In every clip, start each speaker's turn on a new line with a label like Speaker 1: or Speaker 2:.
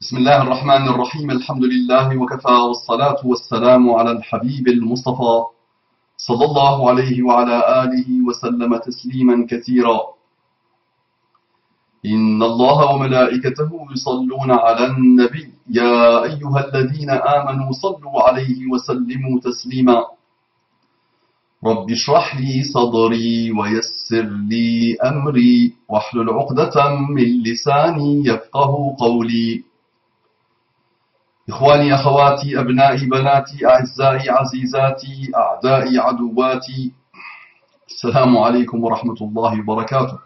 Speaker 1: بسم الله الرحمن الرحيم الحمد لله وكفى والصلاة والسلام على الحبيب المصطفى صلى الله عليه وعلى آله وسلم تسليما كثيرا إن الله وملائكته يصلون على النبي يا أيها الذين آمنوا صلوا عليه وسلموا تسليما رب اشرح لي صدري ويسر لي أمري واحلل عقدة من لساني يفقه قولي إخواني أخواتي أبنائي بناتي أعزائي عزيزاتي أعدائي عدواتي السلام عليكم ورحمة الله وبركاته.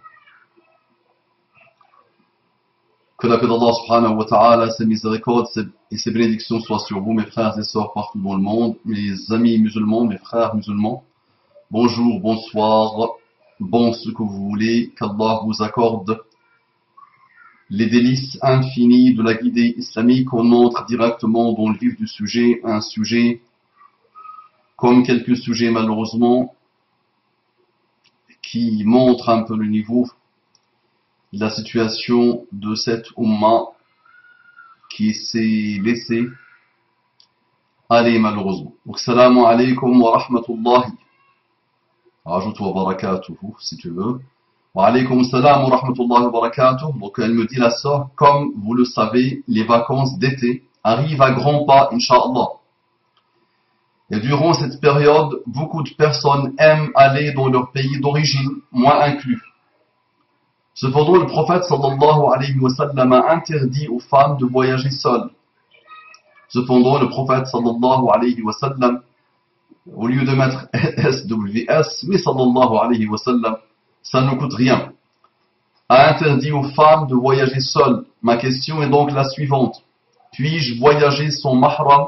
Speaker 1: Que la paix d'Allah subhanahu wa ta'ala, ses miséricordes et ses bénédictions soient sur vous, mes frères et sœurs partout dans le monde, mes amis musulmans, mes frères musulmans. Bonjour, bonsoir, bon ce que vous voulez, qu'Allah vous accorde les délices infinies de la guidée islamique. On entre directement dans le vif du sujet, un sujet, comme quelques sujets malheureusement, qui montrent un peu le niveau de la situation de cette Ummah qui s'est laissée aller malheureusement. Donc, salamu alaykum wa rahmatullahi. Rajoute wa barakatuhu si tu veux. Wa alaykum salam wa rahmatullahi wa barakatuh. Donc elle me dit la sœur, comme vous le savez, les vacances d'été arrivent à grands pas, Inch'Allah. Et durant cette période, beaucoup de personnes aiment aller dans leur pays d'origine, moi inclus. Cependant, le prophète sallallahu alayhi wa sallam a interdit aux femmes de voyager seules. Cependant, le prophète sallallahu alayhi wa sallam, au lieu de mettre SWS, mais sallallahu alayhi wa sallam, ça ne coûte rien, a interdit aux femmes de voyager seules. Ma question est donc la suivante. Puis-je voyager sans mahram,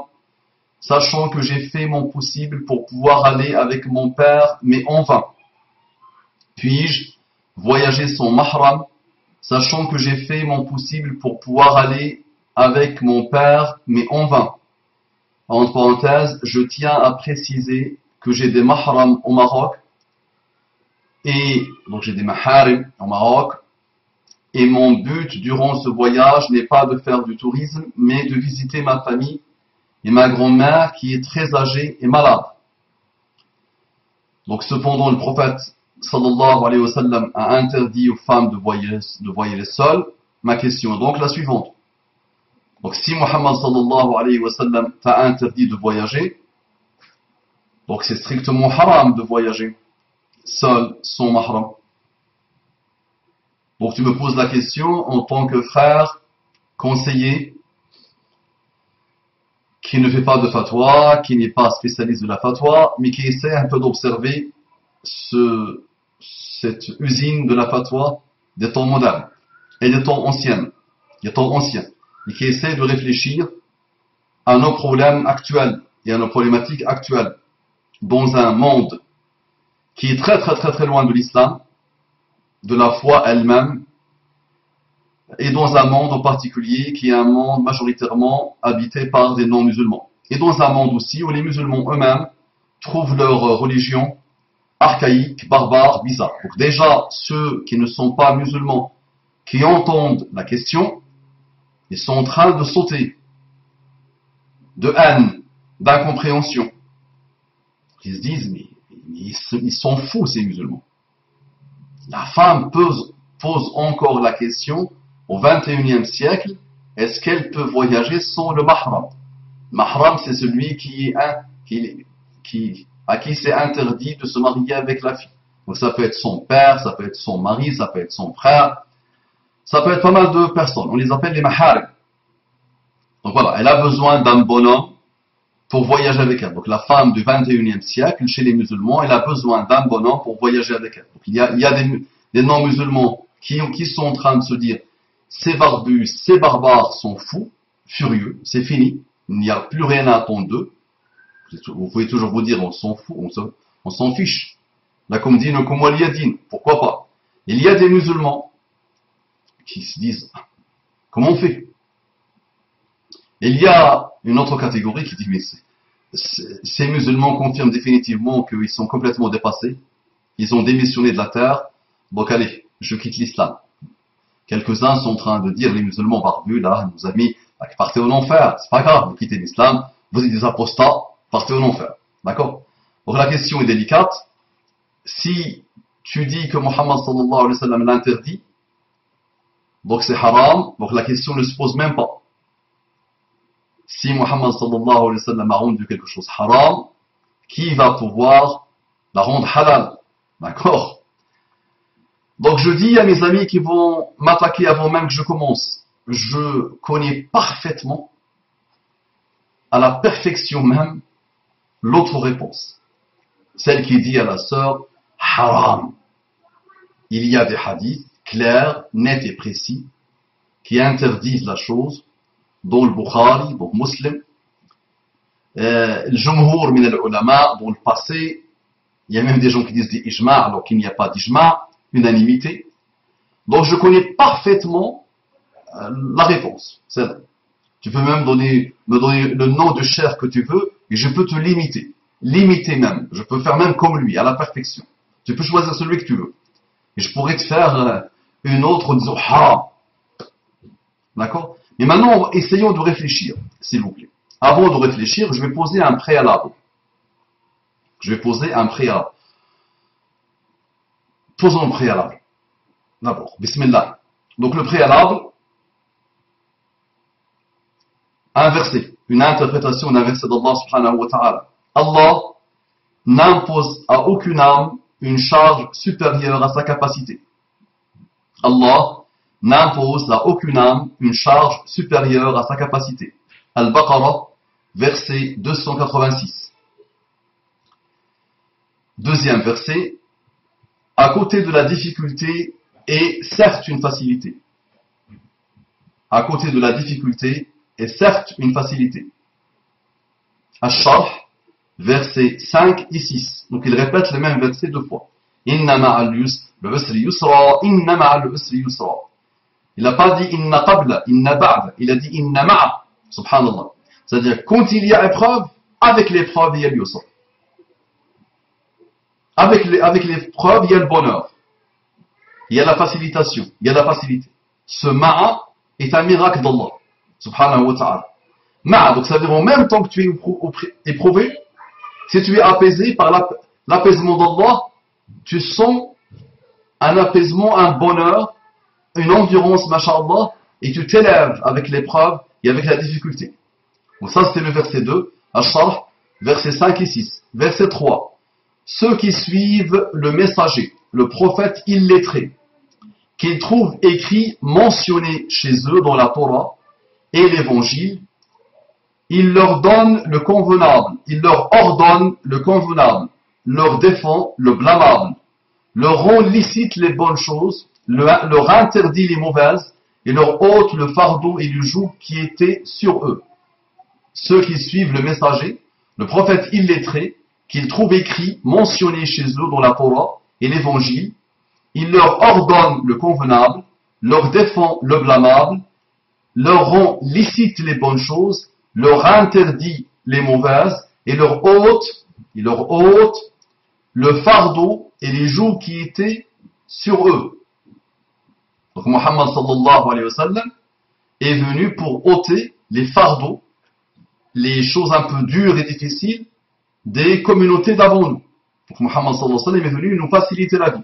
Speaker 1: sachant que j'ai fait mon possible pour pouvoir aller avec mon père, mais en vain? Puis-je voyager sans mahram, sachant que j'ai fait mon possible pour pouvoir aller avec mon père, mais en vain? Entre parenthèses, je tiens à préciser que j'ai des mahrams au Maroc, et donc j'ai des maharim au Maroc, et mon but durant ce voyage n'est pas de faire du tourisme, mais de visiter ma famille et ma grand-mère qui est très âgée et malade. Donc cependant le prophète sallallahu alayhi wa sallam a interdit aux femmes de voyager seules. Ma question est donc la suivante. Donc si Muhammad sallallahu alayhi wa sallam t'a interdit de voyager, donc c'est strictement haram de voyager seul, sans mahram. Donc tu me poses la question en tant que frère conseiller qui ne fait pas de fatwa, qui n'est pas spécialiste de la fatwa, mais qui essaie un peu d'observer cette usine de la fatwa des temps modernes et des temps anciens, et qui essaie de réfléchir à nos problèmes actuels et à nos problématiques actuelles dans un monde qui est très très très très loin de l'islam, de la foi elle-même, et dans un monde en particulier qui est un monde majoritairement habité par des non-musulmans. Et dans un monde aussi où les musulmans eux-mêmes trouvent leur religion archaïque, barbare, bizarre. Donc déjà, ceux qui ne sont pas musulmans, qui entendent la question, ils sont en train de sauter de haine, d'incompréhension. Ils se disent, mais ils sont fous ces musulmans. La femme pose encore la question au XXIe siècle, est-ce qu'elle peut voyager sans le mahram? Mahram, c'est celui à qui c'est interdit de se marier avec la fille. Donc ça peut être son père, ça peut être son mari, ça peut être son frère, ça peut être pas mal de personnes. On les appelle les maharim. Donc voilà, elle a besoin d'un bonhomme pour voyager avec elle. Donc la femme du XXIe siècle, chez les musulmans, elle a besoin d'un bonhomme pour voyager avec elle. Donc il y a des non-musulmans qui sont en train de se dire, ces barbus, ces barbares sont fous, furieux, c'est fini, il n'y a plus rien à attendre d'eux. Vous pouvez toujours vous dire, on s'en fout, on s'en fiche. Là, comme dit le Komwaliyadine, pourquoi pas? Il y a des musulmans qui se disent, comment on fait? Il y a une autre catégorie qui dit, mais ces musulmans confirment définitivement qu'ils sont complètement dépassés, ils ont démissionné de la terre, donc allez, je quitte l'islam. Quelques-uns sont en train de dire, les musulmans barbus, là, nous a mis Partez en enfer, c'est pas grave, vous quittez l'islam, vous êtes des apostats, partez en enfer. D'accord? Donc la question est délicate. Si tu dis que Muhammad sallallahu alayhi wa sallam l'interdit, donc c'est haram, donc la question ne se pose même pas. Si Muhammad sallallahu alayhi wa sallam a rendu quelque chose haram, qui va pouvoir la rendre halal? D'accord? Donc je dis à mes amis qui vont m'attaquer avant même que je commence, je connais parfaitement, à la perfection même, l'autre réponse. Celle qui dit à la sœur, haram. Il y a des hadiths clairs, nets et précis, qui interdisent la chose, dont le Bukhari, dont Muslim, le Jumhur min al-ulama, dans le passé, il y a même des gens qui disent des ijma' alors qu'il n'y a pas d'ijma', unanimité. Donc je connais parfaitement la réponse. Tu peux même me donner le nom de chair que tu veux, et je peux te limiter. Limiter même. Je peux faire même comme lui, à la perfection. Tu peux choisir celui que tu veux. Et je pourrais te faire une autre en disant haram. D'accord? Mais maintenant, essayons de réfléchir, s'il vous plaît. Avant de réfléchir, je vais poser un préalable. Posons le préalable. D'abord, bismillah. Donc le préalable, un verset, une interprétation d'un verset d'Allah subhanahu wa ta'ala. Allah n'impose à aucune âme une charge supérieure à sa capacité. Allah n'impose à aucune âme une charge supérieure à sa capacité. Al-Baqarah, verset 286. Deuxième verset, à côté de la difficulté est certes une facilité. À côté de la difficulté est certes une facilité. Ash-Sharh, versets 5 et 6. Donc il répète le même verset deux fois. Inna ma'al usri yusra, inna ma'al usri yusra. Il n'a pas dit inna qabla, inna ba'da. Il a dit inna ma'a. Subhanallah. C'est-à-dire, quand il y a épreuve, avec l'épreuve, il y a l'yusra. Avec l'épreuve, il y a le bonheur. Il y a la facilitation. Il y a la facilité. Ce ma'a est un miracle d'Allah. Subhanahu wa ta'ala. Ma'a, donc ça veut dire en même temps que tu es éprouvé, si tu es apaisé par l'apaisement d'Allah, tu sens un apaisement, un bonheur, une endurance, masha'Allah, et tu t'élèves avec l'épreuve et avec la difficulté. Donc ça c'était le verset 2, Ash-Sharh, versets 5 et 6. Verset 3. Ceux qui suivent le messager, le prophète illettré, qu'ils trouvent écrit, mentionné chez eux dans la Torah et l'évangile, il leur donne le convenable, il leur ordonne le convenable, leur défend le blâmable, leur rend licite les bonnes choses, leur interdit les mauvaises, et leur ôte le fardeau et le joug qui était sur eux. Ceux qui suivent le messager, le prophète illettré, qu'ils trouvent écrit, mentionné chez eux dans la Torah et l'évangile, il leur ordonne le convenable, leur défend le blâmable, leur rend licite les bonnes choses, leur interdit les mauvaises, et leur ôte le fardeau et les jougs qui étaient sur eux. Donc Muhammad sallallahu alayhi wa sallam est venu pour ôter les fardeaux, les choses un peu dures et difficiles des communautés d'avant nous. Donc Muhammad sallallahu alayhi wa sallam est venu nous faciliter la vie.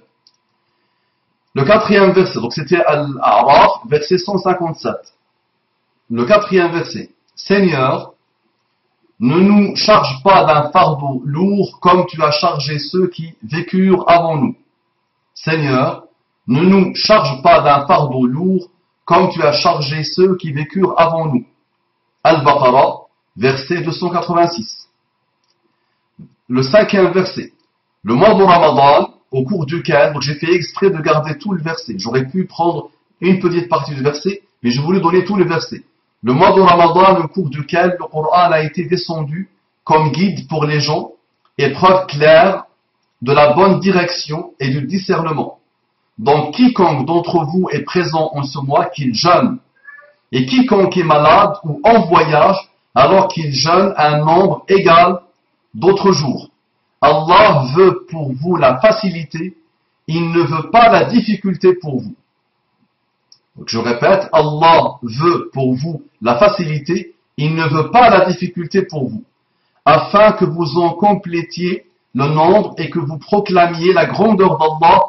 Speaker 1: Le quatrième verset, donc c'était Al-A'raf, verset 157. Le quatrième verset. Seigneur, ne nous charge pas d'un fardeau lourd comme tu as chargé ceux qui vécurent avant nous. Seigneur, ne nous charge pas d'un fardeau lourd comme tu as chargé ceux qui vécurent avant nous. Al-Baqarah, verset 286. Le cinquième verset. Le mois de Ramadan, au cours duquel, donc j'ai fait exprès de garder tout le verset. J'aurais pu prendre une petite partie du verset, mais je voulais donner tout le verset. Le mois de Ramadan, au cours duquel le Coran a été descendu comme guide pour les gens et preuve claire de la bonne direction et du discernement. Donc quiconque d'entre vous est présent en ce mois, qu'il jeûne. Et quiconque est malade ou en voyage, alors qu'il jeûne un nombre égal d'autres jours. Allah veut pour vous la facilité, il ne veut pas la difficulté pour vous. Donc je répète, Allah veut pour vous la facilité, il ne veut pas la difficulté pour vous, afin que vous en complétiez le nombre et que vous proclamiez la grandeur d'Allah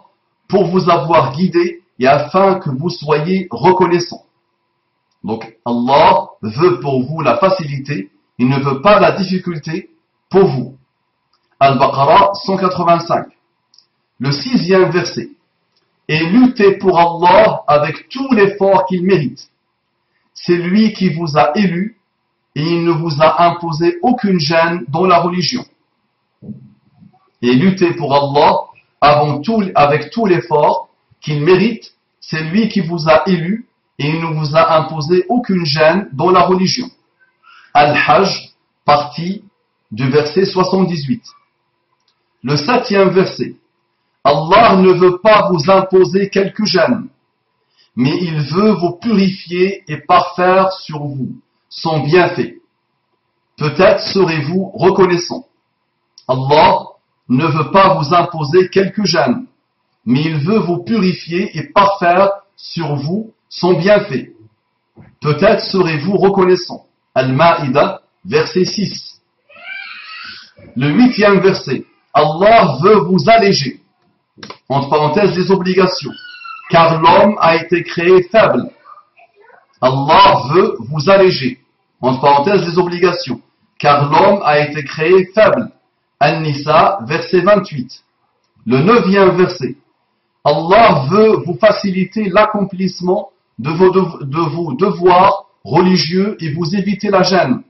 Speaker 1: pour vous avoir guidé et afin que vous soyez reconnaissants. Donc Allah veut pour vous la facilité, il ne veut pas la difficulté pour vous. Al-Baqarah 185. Le 6e verset. Et luttez pour Allah avec tout l'effort qu'il mérite. C'est lui qui vous a élu et il ne vous a imposé aucune gêne dans la religion. Et luttez pour Allah avec tout l'effort qu'il mérite. C'est lui qui vous a élu et il ne vous a imposé aucune gêne dans la religion. Al-Hajj, partie du verset 78. Le 7e verset. Allah ne veut pas vous imposer quelque gêne, mais il veut vous purifier et parfaire sur vous son bienfait. Peut-être serez-vous reconnaissant. Allah ne veut pas vous imposer quelque gêne, mais il veut vous purifier et parfaire sur vous son bienfait. Peut-être serez-vous reconnaissant. Al-Ma'idah, verset 6. Le 8e verset. Allah veut vous alléger, entre parenthèses, les obligations, car l'homme a été créé faible. Allah veut vous alléger, entre parenthèses, les obligations, car l'homme a été créé faible. An-Nisa, verset 28. Le 9e verset. Allah veut vous faciliter l'accomplissement de vos devoirs religieux et vous éviter la gêne.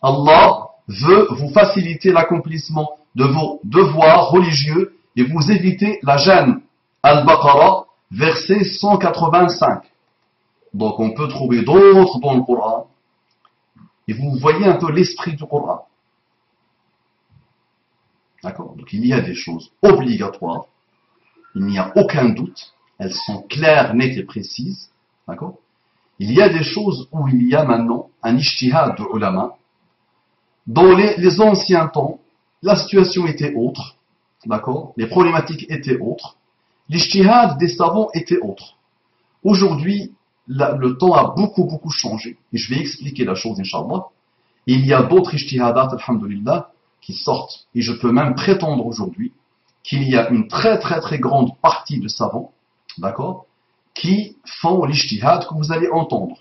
Speaker 1: Allah veut vous faciliter l'accomplissement de vos devoirs religieux et vous éviter la gêne. Al-Baqarah, verset 185. Donc on peut trouver d'autres dans le Coran. Et vous voyez un peu l'esprit du Coran. D'accord? Donc il y a des choses obligatoires. Il n'y a aucun doute. Elles sont claires, nettes et précises. D'accord? Il y a des choses où il y a maintenant un ijtihad de ulama. Dans les anciens temps, la situation était autre. D'accord? Les problématiques étaient autres. L'ijtihad des savants était autre. Aujourd'hui, le temps a beaucoup changé. Et je vais expliquer la chose, Inch'Allah. Il y a d'autres ijtihadat, alhamdulillah, qui sortent. Et je peux même prétendre aujourd'hui qu'il y a une très grande partie de savants, d'accord, qui font l'ijtihad que vous allez entendre.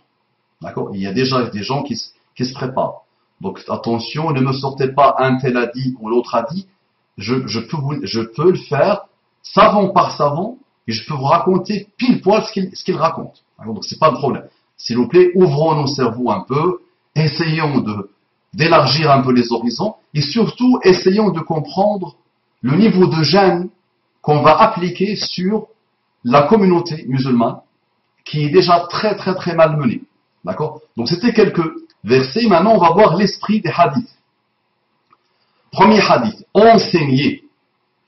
Speaker 1: D'accord? Il y a déjà des gens qui se préparent. Donc attention, ne me sortez pas un tel a dit ou l'autre a dit. Je peux le faire savant par savant et je peux vous raconter pile poil ce qu'il raconte. Donc c'est pas le problème. S'il vous plaît, ouvrons nos cerveaux un peu, essayons d'élargir un peu les horizons et surtout essayons de comprendre le niveau de gêne qu'on va appliquer sur la communauté musulmane qui est déjà très malmenée. D'accord? Donc c'était quelques versets. Maintenant on va voir l'esprit des hadiths. Premier hadith. Enseignez,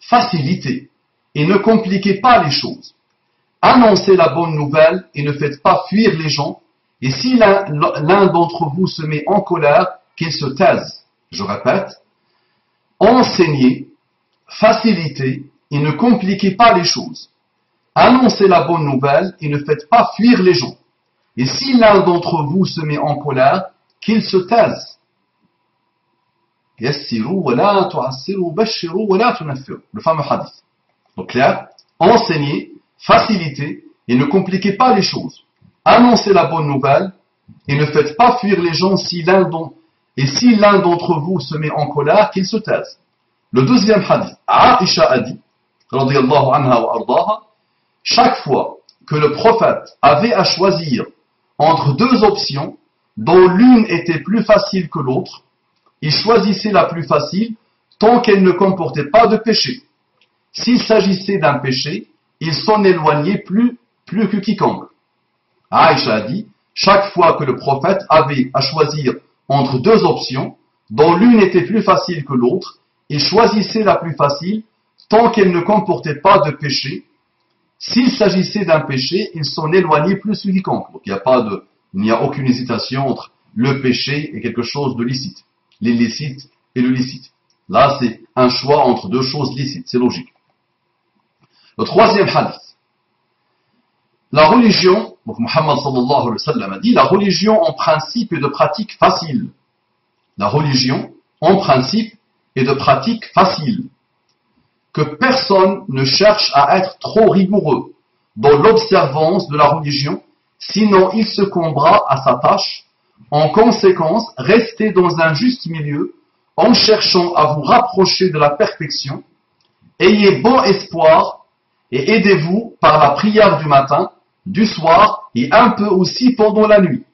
Speaker 1: facilitez et ne compliquez pas les choses. Annoncez la bonne nouvelle et ne faites pas fuir les gens. Et si l'un d'entre vous se met en colère, qu'il se taise. Je répète. Enseignez, facilitez et ne compliquez pas les choses. Annoncez la bonne nouvelle et ne faites pas fuir les gens. Et si l'un d'entre vous se met en colère, qu'il se taise. Yassiru wa la tu'assiru, bashiru wa la tunaffiru. Le fameux hadith. Donc clair, enseignez, facilitez et ne compliquez pas les choses. Annoncez la bonne nouvelle et ne faites pas fuir les gens si l'un d'entre vous se met en colère, qu'il se taise. Le deuxième hadith, Aisha a dit, radiyallahu anha wa ardaha, chaque fois que le prophète avait à choisir entre deux options dont l'une était plus facile que l'autre, il choisissait la plus facile tant qu'elle ne comportait pas de péché. S'il s'agissait d'un péché, il s'en éloignait plus que quiconque. Aïcha a dit, chaque fois que le prophète avait à choisir entre deux options, dont l'une était plus facile que l'autre, il choisissait la plus facile tant qu'elle ne comportait pas de péché. S'il s'agissait d'un péché, il s'en éloignait plus que quiconque. Donc il n'y a aucune hésitation entre le péché et quelque chose de licite. L'illicite et le licite. Là, c'est un choix entre deux choses licites, c'est logique. Le troisième hadith. La religion Donc Muhammad sallallahu alayhi wa sallam a dit, la religion en principe est de pratique facile. La religion en principe est de pratique facile. Que personne ne cherche à être trop rigoureux dans l'observance de la religion, sinon il succombera à sa tâche. En conséquence, restez dans un juste milieu en cherchant à vous rapprocher de la perfection. Ayez bon espoir et aidez-vous par la prière du matin, du soir et un peu aussi pendant la nuit.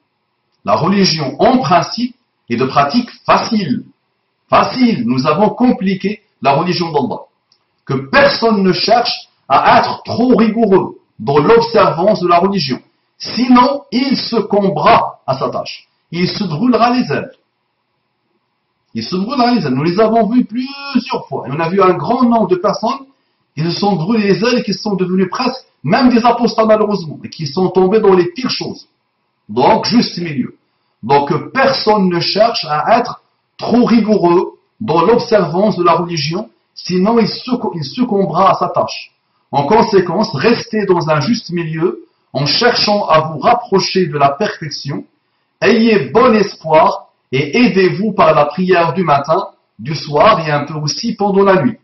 Speaker 1: La religion en principe est de pratique facile. Facile, nous avons compliqué la religion d'Allah. Que personne ne cherche à être trop rigoureux dans l'observance de la religion. Sinon, il succombera à sa tâche. Il se brûlera les ailes. Il se brûlera les ailes. Nous les avons vus plusieurs fois. Et on a vu un grand nombre de personnes qui se sont brûlées les ailes et qui sont devenues presque, même des apostats malheureusement, et qui sont tombés dans les pires choses. Donc, juste milieu. Donc, personne ne cherche à être trop rigoureux dans l'observance de la religion, sinon il succombera à sa tâche. En conséquence, restez dans un juste milieu en cherchant à vous rapprocher de la perfection. Ayez bon espoir et aidez-vous par la prière du matin, du soir et un peu aussi pendant la nuit.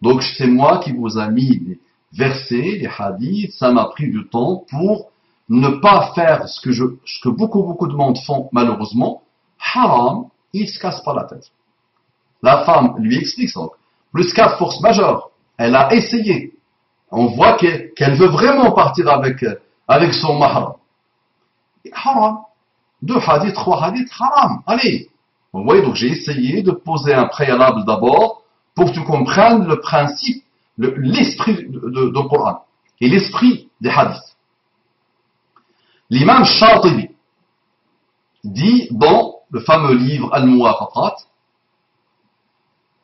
Speaker 1: Donc c'est moi qui vous ai mis les versets, les hadiths, ça m'a pris du temps pour ne pas faire ce que beaucoup de monde font malheureusement. Haram, il ne se casse pas la tête. La femme lui explique ça. Plus 4 forces majeures. Elle a essayé. On voit qu'elle veut vraiment partir avec son mahram. Haram. 2 hadiths, 3 hadiths, haram. Allez. Vous voyez, donc j'ai essayé de poser un préalable d'abord pour que tu comprennes le principe, l'esprit du Coran et l'esprit des hadiths. L'imam Shatibi dit dans le fameux livre Al-Muwafaqat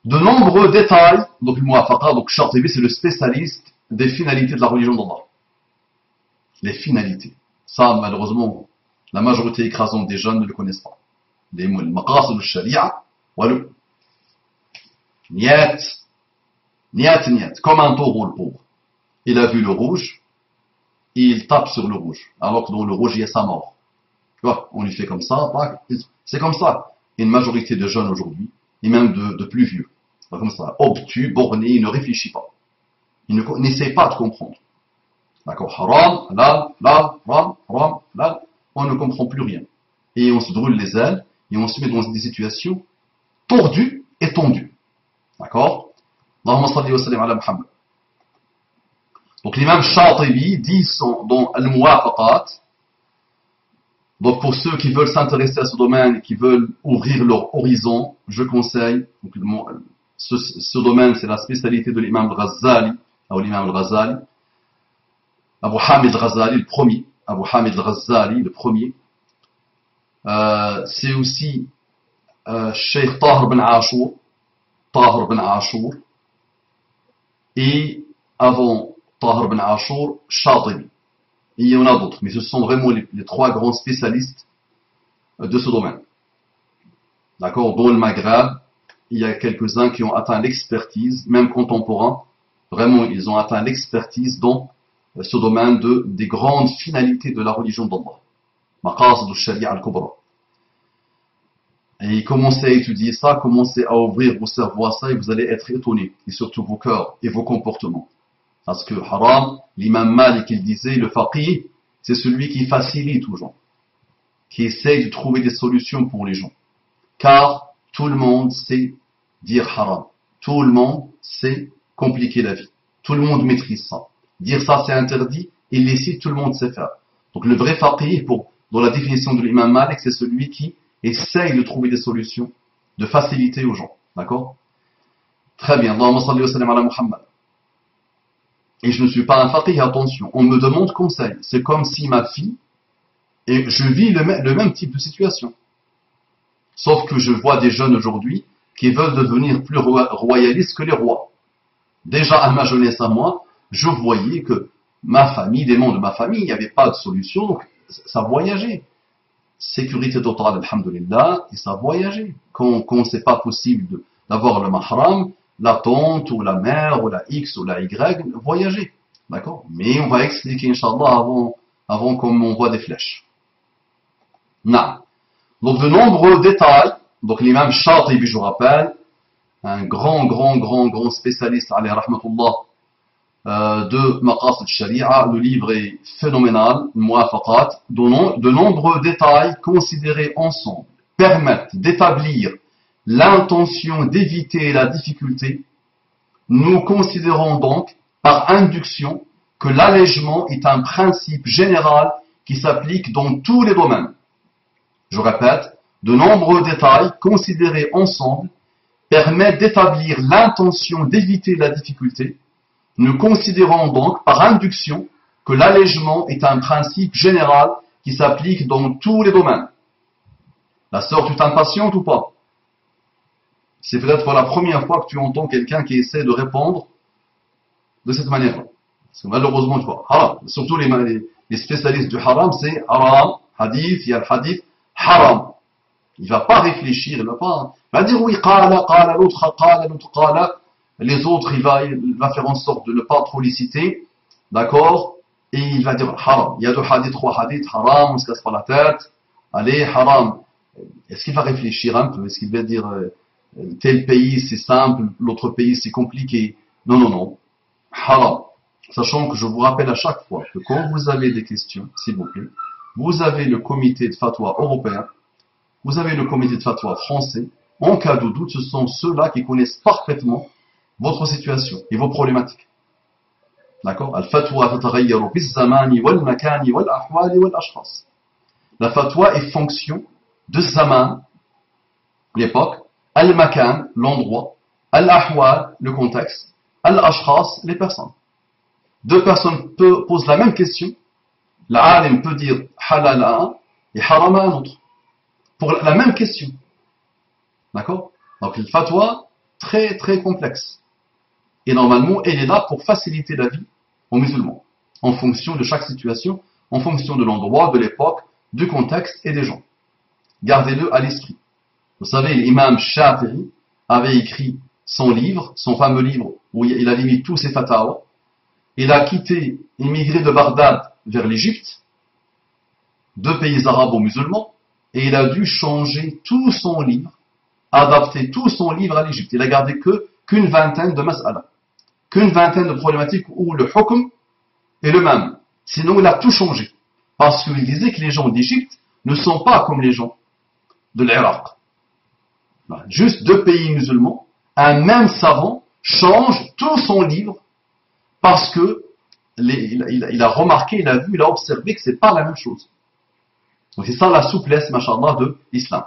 Speaker 1: de nombreux détails. Donc le Muwafaqat, donc Shatibi c'est le spécialiste des finalités de la religion d'Allah. Les finalités. Ça malheureusement la majorité écrasante des jeunes ne le connaissent pas. Les maqasid al-sharia, walou. Niet, comme un taureau le pauvre. Il a vu le rouge, il tape sur le rouge, alors que dans le rouge il y a sa mort. Tu vois, on lui fait comme ça, c'est comme ça. Et une majorité de jeunes aujourd'hui, et même de plus vieux, comme ça, obtus, bornés, il ne réfléchit pas. Il n'essaie pas de comprendre. D'accord, haram, halal, on ne comprend plus rien. Et on se brûle les ailes, et on se met dans des situations tordues et tendues. D'accord? Allahumma salli wa sallim ala Muhammad. Donc l'imam Shatibi dit dans Al-Muwafaqat, donc pour ceux qui veulent s'intéresser à ce domaine et qui veulent ouvrir leur horizon, je conseille, donc, ce domaine c'est la spécialité de l'imam al-Ghazali, ou l'imam al-Ghazali, Abu Hamid al-Ghazali, le premier, Abu Hamid al-Ghazali, le premier. C'est aussi Sheikh Tahir ben Ashur, et avant Tahir ben Ashur, Shatibi. Et il y en a d'autres, mais ce sont vraiment les 3 grands spécialistes de ce domaine. D'accord? Dans le Maghreb, il y a quelques-uns qui ont atteint l'expertise, même contemporains, vraiment ils ont atteint l'expertise dans ce domaine des grandes finalités de la religion d'Allah. Maqasid al-Sharia al-Kubra. Et commencez à étudier ça, commencez à ouvrir vos cerveaux à ça et vous allez être étonnés, et surtout vos cœurs et vos comportements. Parce que haram, l'imam Malik il disait, le faqih, c'est celui qui facilite aux gens, qui essaye de trouver des solutions pour les gens. Car tout le monde sait dire haram, tout le monde sait compliquer la vie, tout le monde maîtrise ça. Dire ça c'est interdit, illicite, tout le monde sait faire. Donc le vrai faqih, dans la définition de l'imam Malik, c'est celui qui essaye de trouver des solutions, de faciliter aux gens. D'accord? Très bien. Allahumma salli wa sallim ala Muhammad. Et je ne suis pas un faqih, attention. On me demande conseil. C'est comme si ma fille, et je vis le même type de situation. Sauf que je vois des jeunes aujourd'hui qui veulent devenir plus royalistes que les rois. Déjà à ma jeunesse à moi, je voyais que ma famille, des membres de ma famille, il n'y avait pas de solution, donc ça voyageait. Sécurité totale, alhamdoulilah, et ça voyageait. Quand c'est pas possible d'avoir le mahram, la tante ou la mère ou la X ou la Y, voyager. D'accord? Mais on va expliquer, Inch'Allah, avant qu'on m'envoie des flèches. Non. Donc de nombreux détails, donc l'imam Shatibi, je vous rappelle, un grand spécialiste, alayhi rahmatullah, de Maqasid Sharia, le livre est phénoménal, Muwafaqat, de nombreux détails considérés ensemble permettent d'établir l'intention d'éviter la difficulté. Nous considérons donc par induction que l'allègement est un principe général qui s'applique dans tous les domaines. Je répète, de nombreux détails considérés ensemble permettent d'établir l'intention d'éviter la difficulté. Nous considérons donc par induction que l'allègement est un principe général qui s'applique dans tous les domaines. La sœur, tu t'impatientes ou pas? C'est peut-être pour la première fois que tu entends quelqu'un qui essaie de répondre de cette manière-là. Parce que malheureusement, tu vois, haram. Surtout les spécialistes du haram, c'est haram, hadith, il y a le hadith, haram. Il ne va pas réfléchir, il va dire oui, qala, l'autre, qala. Les autres, il va faire en sorte de ne pas trop les citer, d'accord? Et il va dire haram. Il y a deux hadiths, trois hadiths, haram, on ne se casse pas la tête. Allez, haram. Est-ce qu'il va réfléchir un peu? Est-ce qu'il va dire tel pays c'est simple, l'autre pays c'est compliqué? Non. Haram. Sachant que je vous rappelle à chaque fois que quand vous avez des questions, s'il vous plaît, vous avez le comité de fatwa européen, vous avez le comité de fatwa français. En cas de doute, ce sont ceux-là qui connaissent parfaitement votre situation et vos problématiques. D'accord? Al-fatwa tatagayyaru biz-zamani wal-makani wal-ahwali wal-ashkhas. La fatwa est fonction de zaman, l'époque, al-makan, l'endroit, al-ahwal, le contexte, al-ashkhas, les personnes. Deux personnes posent la même question, l'alim peut dire halal à un et haram à un autre. Pour la même question. D'accord? Donc le fatwa, très complexe. Et normalement, elle est là pour faciliter la vie aux musulmans, en fonction de chaque situation, en fonction de l'endroit, de l'époque, du contexte et des gens. Gardez-le à l'esprit. Vous savez, l'imam Shafi'i avait écrit son livre, son fameux livre, où il avait mis tous ses fatawas. Il a immigré de Bagdad vers l'Égypte, deux pays arabo-musulmans, et il a dû changer tout son livre, adapter tout son livre à l'Égypte. Il a gardé qu'une vingtaine de mas'ala, qu'une vingtaine de problématiques où le hukm est le même. Sinon, il a tout changé. Parce qu'il disait que les gens d'Égypte ne sont pas comme les gens de l'Irak. Juste deux pays musulmans, un même savant change tout son livre parce que il a remarqué, il a vu, il a observé que c'est pas la même chose. Donc c'est ça la souplesse, machallah, de l'islam.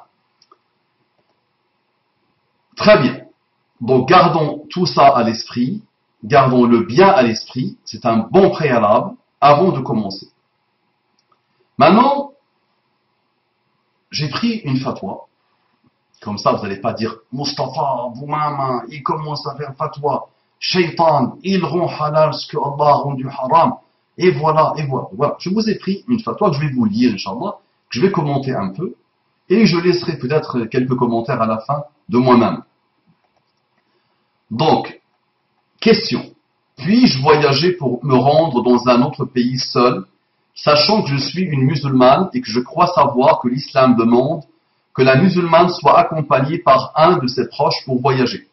Speaker 1: Très bien. Donc gardons tout ça à l'esprit, gardons-le bien à l'esprit, c'est un bon préalable avant de commencer. Maintenant, j'ai pris une fatwa. Comme ça, vous n'allez pas dire Mustafa, Boumama, il commence à faire fatwa. Shaitan, il rend halal ce que Allah a rendu haram. Et voilà. Je vous ai pris une fatwa que je vais vous lire, Inch'Allah, que je vais commenter un peu. Et je laisserai peut-être quelques commentaires à la fin de moi-même. Donc, question. Puis-je voyager pour me rendre dans un autre pays seul, sachant que je suis une musulmane et que je crois savoir que l'islam demande que la musulmane soit accompagnée par un de ses proches pour voyager?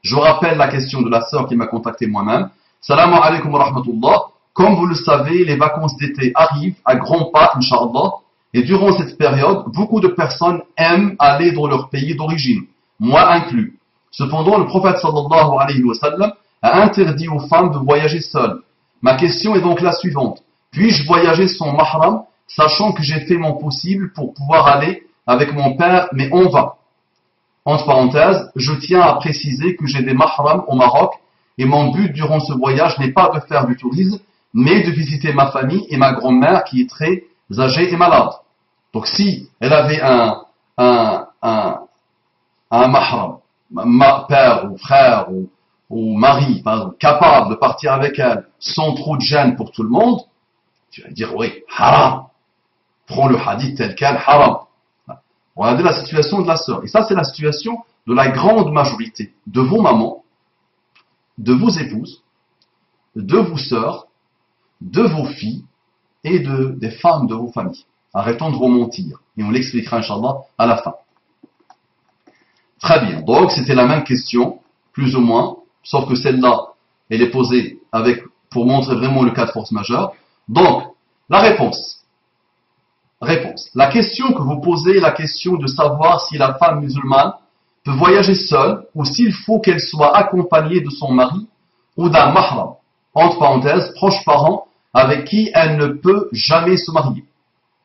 Speaker 1: Je rappelle la question de la sœur qui m'a contacté moi-même. Salam alaikum wa rahmatullah. Comme vous le savez, les vacances d'été arrivent à grands pas, Inch'Allah. Et durant cette période, beaucoup de personnes aiment aller dans leur pays d'origine, moi inclus. Cependant, le prophète sallallahu alayhi wa sallam a interdit aux femmes de voyager seules. Ma question est donc la suivante. Puis-je voyager sans mahram, sachant que j'ai fait mon possible pour pouvoir aller avec mon père, mais on va. Entre parenthèses, je tiens à préciser que j'ai des mahrams au Maroc et mon but durant ce voyage n'est pas de faire du tourisme, mais de visiter ma famille et ma grand-mère qui est très âgée et malade. Donc si elle avait un mahram, père ou frère ou mari, par exemple, capable de partir avec elle sans trop de gêne pour tout le monde, tu vas dire oui, haram. Prends le hadith tel quel, haram. Regardez la situation de la sœur. Et ça, c'est la situation de la grande majorité de vos mamans, de vos épouses, de vos sœurs, de vos filles et des femmes de vos familles. Arrêtons de vous mentir. Et on l'expliquera, Inch'Allah, à la fin. Très bien. Donc, c'était la même question, plus ou moins, sauf que celle-là, elle est posée pour montrer vraiment le cas de force majeure. Donc, la réponse. La question que vous posez est la question de savoir si la femme musulmane peut voyager seule ou s'il faut qu'elle soit accompagnée de son mari ou d'un mahram, entre parenthèses, proche parent, avec qui elle ne peut jamais se marier.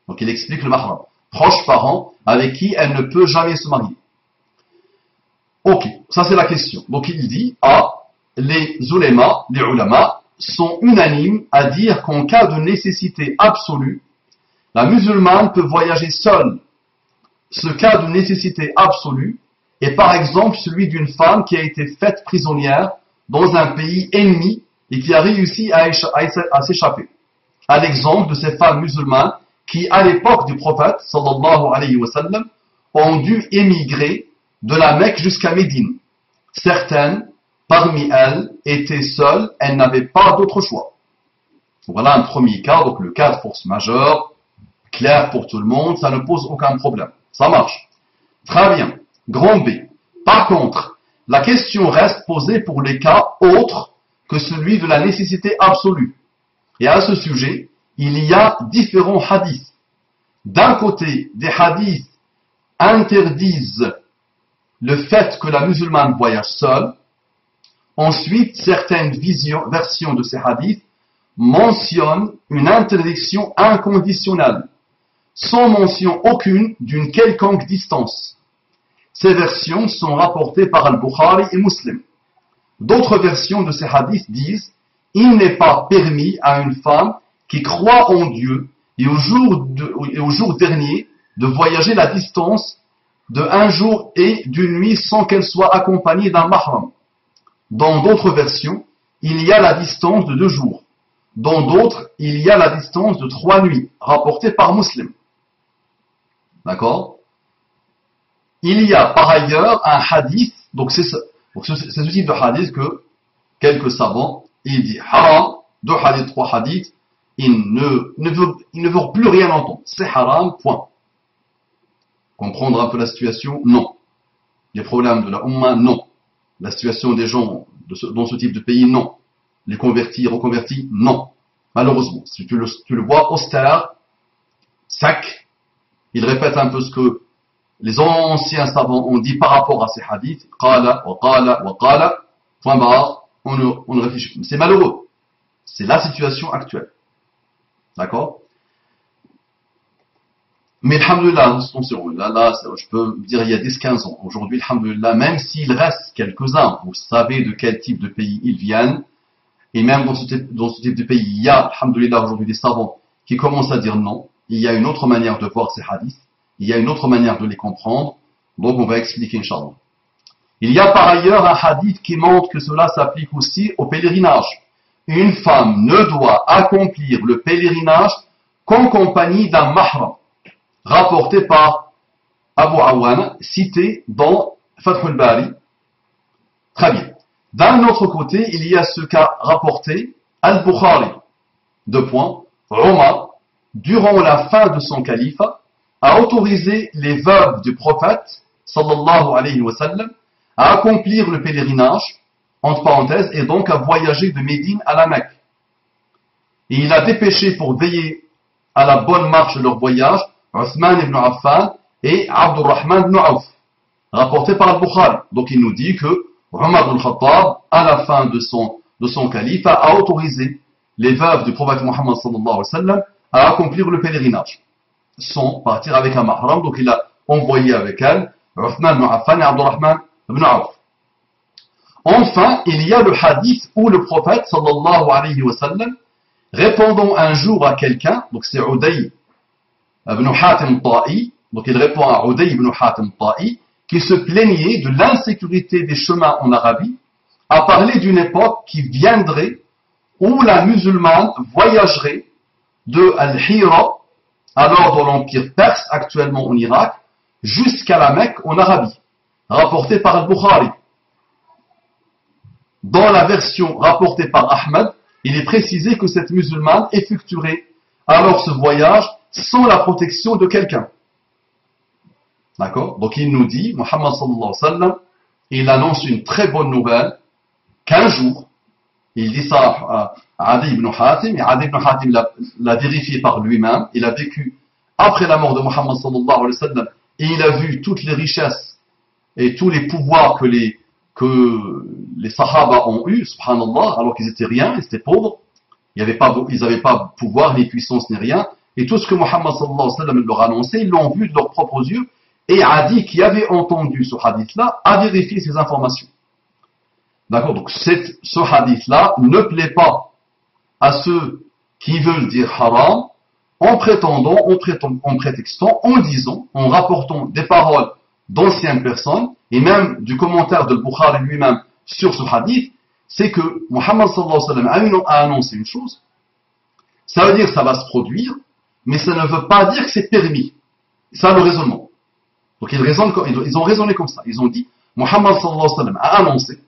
Speaker 1: Donc il explique le mahram. Proche parent, avec qui elle ne peut jamais se marier. Ok, ça c'est la question. Donc il dit, les ulama sont unanimes à dire qu'en cas de nécessité absolue, la musulmane peut voyager seule. Ce cas de nécessité absolue est par exemple celui d'une femme qui a été faite prisonnière dans un pays ennemi et qui a réussi à s'échapper. À l'exemple de ces femmes musulmanes qui, à l'époque du prophète, sallallahu alayhi wa sallam, ont dû émigrer de la Mecque jusqu'à Médine. Certaines, parmi elles, étaient seules, elles n'avaient pas d'autre choix. Voilà un premier cas, donc le cas de force majeure, clair pour tout le monde, ça ne pose aucun problème. Ça marche. Très bien. Grand B. Par contre, la question reste posée pour les cas autres que celui de la nécessité absolue. Et à ce sujet, il y a différents hadiths. D'un côté, des hadiths interdisent le fait que la musulmane voyage seule. Ensuite, certaines versions de ces hadiths mentionnent une interdiction inconditionnelle, sans mention aucune d'une quelconque distance. Ces versions sont rapportées par Al-Bukhari et Muslim. D'autres versions de ces hadiths disent « Il n'est pas permis à une femme qui croit en Dieu et au jour dernier de voyager la distance de 1 jour et d'une nuit sans qu'elle soit accompagnée d'un mahram. » Dans d'autres versions, il y a la distance de 2 jours. Dans d'autres, il y a la distance de 3 nuits, rapportée par Muslim. D'accord? Il y a par ailleurs un hadith, donc c'est ce type de hadith que quelques savants, ils disent haram, 2 hadiths, 3 hadiths, ils ne veulent plus rien entendre. C'est haram, point. Comprendre un peu la situation? Non. Les problèmes de la Ummah? Non. La situation des gens dans ce type de pays? Non. Les convertis, reconvertis? Non. Malheureusement. Si tu le vois austère, sec, il répète un peu ce que les anciens savants ont dit par rapport à ces hadiths. Qala, wa qala, wa qala. Point barre. On ne réfléchit. C'est malheureux. C'est la situation actuelle. D'accord? Mais alhamdoulilah, là, je peux dire il y a 10-15 ans. Aujourd'hui, alhamdoulilah, même s'il reste quelques-uns, vous savez de quel type de pays ils viennent, et même dans ce type de pays, il y a, alhamdoulilah, aujourd'hui des savants qui commencent à dire non. Il y a une autre manière de voir ces hadiths. Il y a une autre manière de les comprendre. Donc, on va expliquer, Inch'Allah. Il y a par ailleurs un hadith qui montre que cela s'applique aussi au pèlerinage. Une femme ne doit accomplir le pèlerinage qu'en compagnie d'un mahram, rapporté par Abu Awana, cité dans Fath al-Bari. Très bien. D'un autre côté, il y a ce cas rapporté, Al-Bukhari. 2 points. Omar, durant la fin de son califat, a autorisé les veuves du prophète, sallallahu alayhi wa sallam, à accomplir le pèlerinage, entre parenthèses, et donc à voyager de Médine à la Mecque. Et il a dépêché pour veiller à la bonne marche de leur voyage, Uthman ibn Affan et Abdurrahman ibn Auf, rapporté par Al-Bukhari. Donc il nous dit que Omar al-Khattab, à la fin de son califat, a autorisé les veuves du prophète Mohammed sallallahu alayhi wa sallam à accomplir le pèlerinage, sans partir avec un mahram. Donc il a envoyé avec elle Uthman ibn Affan et Abdurrahman ibn Auf. Enfin, il y a le hadith où le prophète sallallahu alayhi wa sallam, répondant un jour à quelqu'un, donc c'est Uday ibn Hatim Ta'i, donc il répond à Uday ibn Hatim Ta'i, qui se plaignait de l'insécurité des chemins en Arabie, a parlé d'une époque qui viendrait où la musulmane voyagerait de Al-Hira, alors dans l'empire perse, actuellement en Irak, jusqu'à la Mecque en Arabie, rapporté par Al-Bukhari. Dans la version rapportée par Ahmed, il est précisé que cette musulmane effectuerait alors ce voyage sans la protection de quelqu'un. D'accord? Donc il nous dit, Muhammad sallallahu alayhi wa sallam, il annonce une très bonne nouvelle, qu'un jour, il dit ça à Adi ibn Hatim, et Adi ibn Hatim l'a vérifié par lui-même, il a vécu après la mort de Muhammad sallallahu alayhi wa sallam, et il a vu toutes les richesses et tous les pouvoirs que les Sahaba ont eu, subhanallah, alors qu'ils étaient rien, ils étaient pauvres, ils n'avaient pas pouvoir, ni puissance, ni rien, et tout ce que Muhammad sallallahu alayhi wa sallam leur a annoncé, ils l'ont vu de leurs propres yeux, et Adi, qui avait entendu ce hadith-là, a vérifié ces informations. D'accord? Donc ce hadith-là ne plaît pas à ceux qui veulent dire haram, en prétextant, en disant, en rapportant des paroles d'anciennes personnes, et même du commentaire de Bukhari lui-même sur ce hadith, c'est que Muhammad sallallahu alayhi wa sallam a annoncé une chose, ça veut dire que ça va se produire, mais ça ne veut pas dire que c'est permis. Ça, le raisonnement. Donc ils ont raisonné comme ça. Ils ont dit, Muhammad sallallahu alayhi wa sallam a annoncé,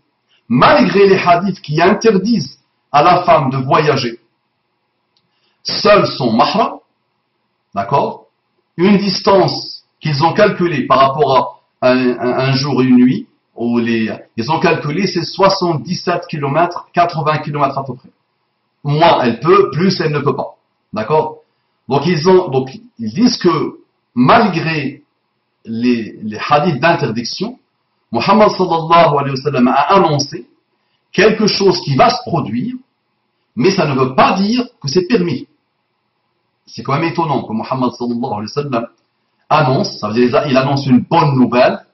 Speaker 1: malgré les hadiths qui interdisent à la femme de voyager, seul son mahram, d'accord, une distance qu'ils ont calculée par rapport à un jour et une nuit, ils ont calculé c'est 77 km, 80 km à peu près. Moins elle peut, plus elle ne peut pas. D'accord? Donc ils disent que malgré les hadiths d'interdiction, Muhammad sallallahu alayhi wa sallam a annoncé quelque chose qui va se produire, mais ça ne veut pas dire que c'est permis. C'est quand même étonnant que Muhammad sallallahu alayhi wa sallam annonce, ça veut dire il annonce une bonne nouvelle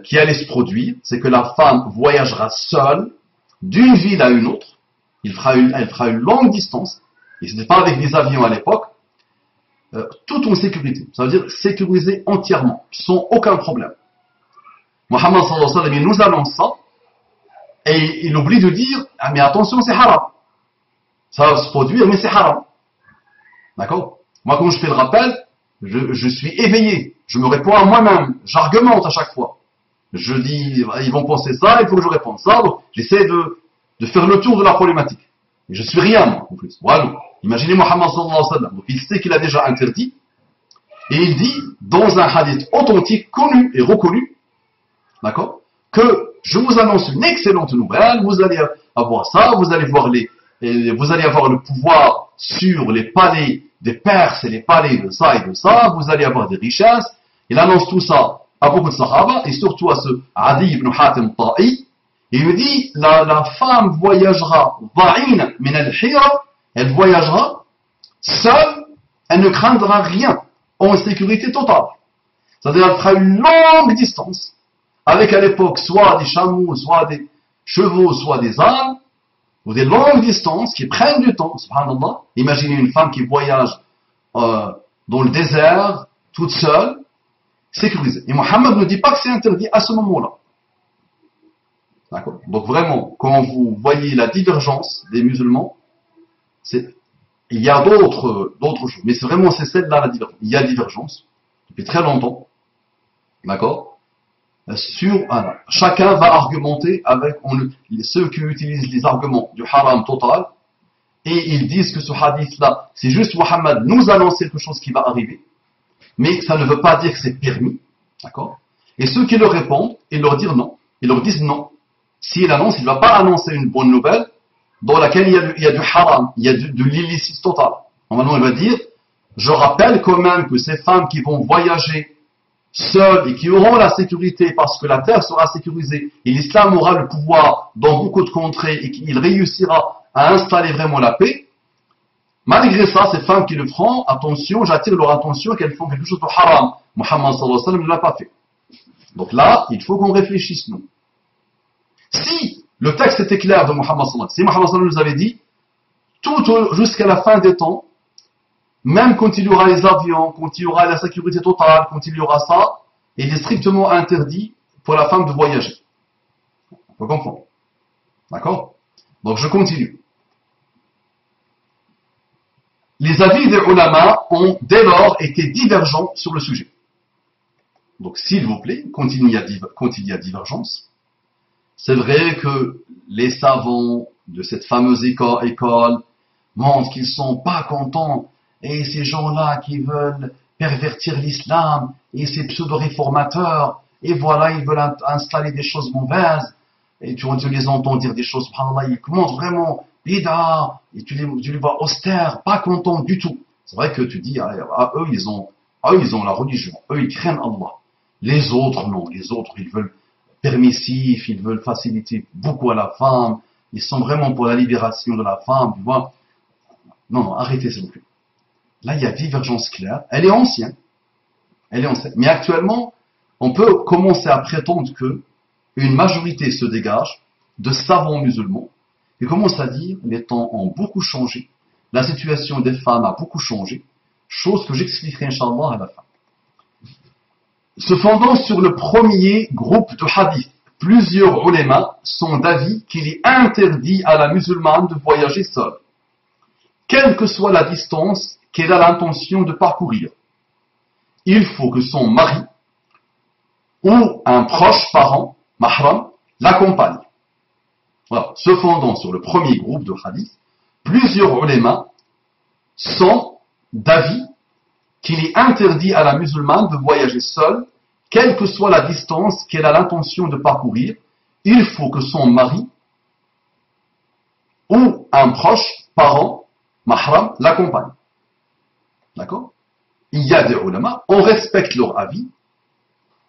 Speaker 1: qui allait se produire, c'est que la femme voyagera seule d'une ville à une autre, elle fera une longue distance, et ce n'est pas avec des avions à l'époque, tout en sécurité, ça veut dire sécurisé entièrement, sans aucun problème. Muhammad sallallahu alayhi wa sallam, il nous annonce ça, et il oublie de dire, ah, mais attention, c'est haram. Ça va se produire, mais c'est haram. D'accord? Moi, quand je fais le rappel, je suis éveillé, je me réponds à moi-même, j'argumente à chaque fois. Je dis, ils vont penser ça, il faut que je réponde ça, donc j'essaie de faire le tour de la problématique. Et je suis rien, moi, en plus. Voilà. Imaginez Muhammad sallallahu alayhi wa sallam. Donc il sait qu'il a déjà interdit, et il dit, dans un hadith authentique, connu et reconnu, d'accord, que je vous annonce une excellente nouvelle, vous allez avoir ça, vous allez avoir le pouvoir sur les palais des Perses et les palais de ça et de ça, vous allez avoir des richesses. Il annonce tout ça à beaucoup de Sahaba, et surtout à ce Adi ibn Hatim Ta'i, et il me dit, la femme voyagera, va'in min al-hira, elle voyagera seule, elle ne craindra rien, en sécurité totale. C'est-à-dire, elle fera une longue distance, avec à l'époque soit des chameaux, soit des chevaux, soit des ânes, ou des longues distances qui prennent du temps, subhanallah. Imaginez une femme qui voyage dans le désert, toute seule, sécurisée. Et Mohammed ne dit pas que c'est interdit à ce moment-là. D'accord? Donc vraiment, quand vous voyez la divergence des musulmans, il y a d'autres choses, mais c'est celle-là la divergence. Il y a divergence, depuis très longtemps. D'accord? Chacun va argumenter avec ceux qui utilisent les arguments du haram total, et ils disent que ce hadith-là, c'est juste Muhammad nous annonce quelque chose qui va arriver, mais ça ne veut pas dire que c'est permis, d'accord? Et ceux qui leur répondent, ils leur disent non. S'il annonce, il ne va pas annoncer une bonne nouvelle dans laquelle il y a du haram, il y a de l'illicite total. Normalement, il va dire, je rappelle quand même que ces femmes qui vont voyager seuls et qui auront la sécurité parce que la terre sera sécurisée et l'islam aura le pouvoir dans beaucoup de contrées et qu'il réussira à installer vraiment la paix, malgré ça, ces femmes qui le feront, attention, j'attire leur attention qu'elles font quelque chose de haram. Muhammad sallallahu alayhi wa sallam ne l'a pas fait. Donc là, il faut qu'on réfléchisse, nous. Si le texte était clair de Muhammad sallallahu alayhi wa sallam, si Muhammad sallallahu alayhi wa sallam nous avait dit, jusqu'à la fin des temps, même quand il y aura les avions, quand il y aura la sécurité totale, quand il y aura ça, il est strictement interdit pour la femme de voyager. Vous comprenez? D'accord? Donc je continue. Les avis des ulama ont dès lors été divergents sur le sujet. Donc s'il vous plaît, quand il y a divergence, c'est vrai que les savants de cette fameuse école montrent qu'ils sont pas contents, et ces gens-là qui veulent pervertir l'islam, et ces pseudo-réformateurs, et voilà, ils veulent installer des choses mauvaises, et tu les entends dire des choses, subhanallah, ils montrent vraiment bida, et tu les vois austères, pas contents du tout. C'est vrai que tu dis, eux, ils ont la religion, eux, ils craignent Allah. Les autres, non, les autres, ils veulent permissif, ils veulent faciliter beaucoup à la femme, ils sont vraiment pour la libération de la femme, tu vois. Non, non, arrêtez s'il vous plaît. Là, il y a divergence claire, elle est ancienne, mais actuellement, on peut commencer à prétendre que une majorité se dégage de savants musulmans et commence à dire les temps ont beaucoup changé, la situation des femmes a beaucoup changé, chose que j'expliquerai Inch'Allah à la fin. Se fondant sur le premier groupe de hadith, plusieurs ulémas sont d'avis qu'il est interdit à la musulmane de voyager seule, quelle que soit la distance qu'elle a l'intention de parcourir. Il faut que son mari ou un proche parent, mahram, l'accompagne. Voilà. Se fondant sur le premier groupe de hadith, plusieurs ulémas sont d'avis qu'il est interdit à la musulmane de voyager seule, quelle que soit la distance qu'elle a l'intention de parcourir. Il faut que son mari ou un proche parent, mahram, l'accompagne. D'accord? Il y a des ulama, on respecte leur avis,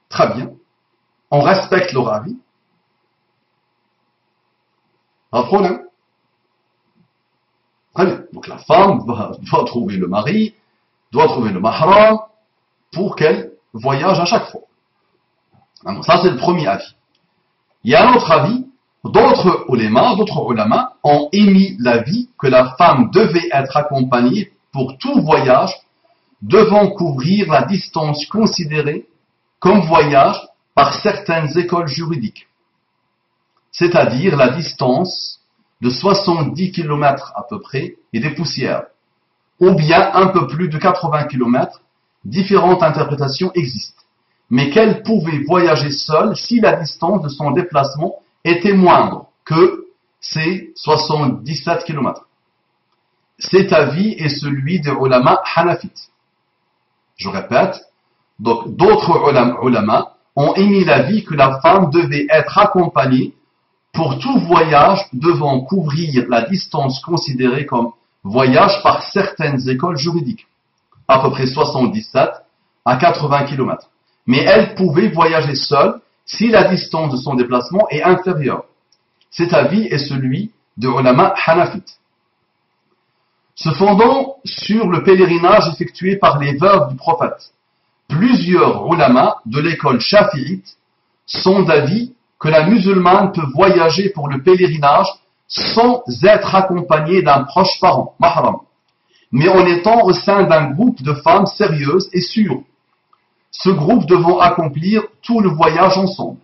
Speaker 1: très bien, on respecte leur avis. Pas de problème. Très bien. Donc la femme doit trouver le mari, doit trouver le mahram pour qu'elle voyage à chaque fois. Alors, ça c'est le premier avis. Il y a un autre avis, d'autres ulama ont émis l'avis que la femme devait être accompagnée pour tout voyage devant couvrir la distance considérée comme voyage par certaines écoles juridiques, c'est-à-dire la distance de 70 km à peu près et des poussières, ou bien un peu plus de 80 km. Différentes interprétations existent, mais qu'elle pouvait voyager seule si la distance de son déplacement était moindre que ces 77 km. Cet avis est celui des ulama hanafites. Je répète, donc d'autres ulama ont émis l'avis que la femme devait être accompagnée pour tout voyage devant couvrir la distance considérée comme voyage par certaines écoles juridiques, à peu près 77 à 80 km. Mais elle pouvait voyager seule si la distance de son déplacement est inférieure. Cet avis est celui de ulama hanafites. Se fondant sur le pèlerinage effectué par les veuves du prophète, plusieurs ulama de l'école shafi'ite sont d'avis que la musulmane peut voyager pour le pèlerinage sans être accompagnée d'un proche parent, mahram, mais en étant au sein d'un groupe de femmes sérieuses et sûres. Ce groupe devant accomplir tout le voyage ensemble.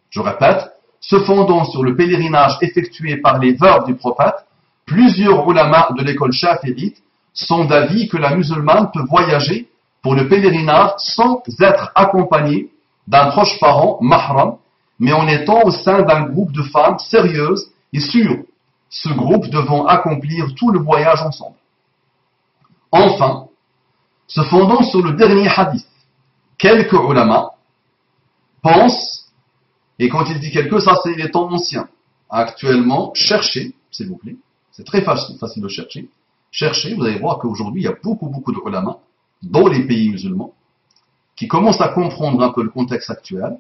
Speaker 1: Je répète, se fondant sur le pèlerinage effectué par les veuves du prophète, plusieurs ulama de l'école shafi'ite sont d'avis que la musulmane peut voyager pour le pèlerinage sans être accompagnée d'un proche parent, mahram, mais en étant au sein d'un groupe de femmes sérieuses et sûres, ce groupe devant accomplir tout le voyage ensemble. Enfin, se fondant sur le dernier hadith, quelques ulama pensent, et quand il dit quelques, ça c'est les temps anciens. Actuellement, cherchez, s'il vous plaît, c'est très facile de chercher. Cherchez, vous allez voir qu'aujourd'hui il y a beaucoup de ulama dans les pays musulmans qui commencent à comprendre un peu le contexte actuel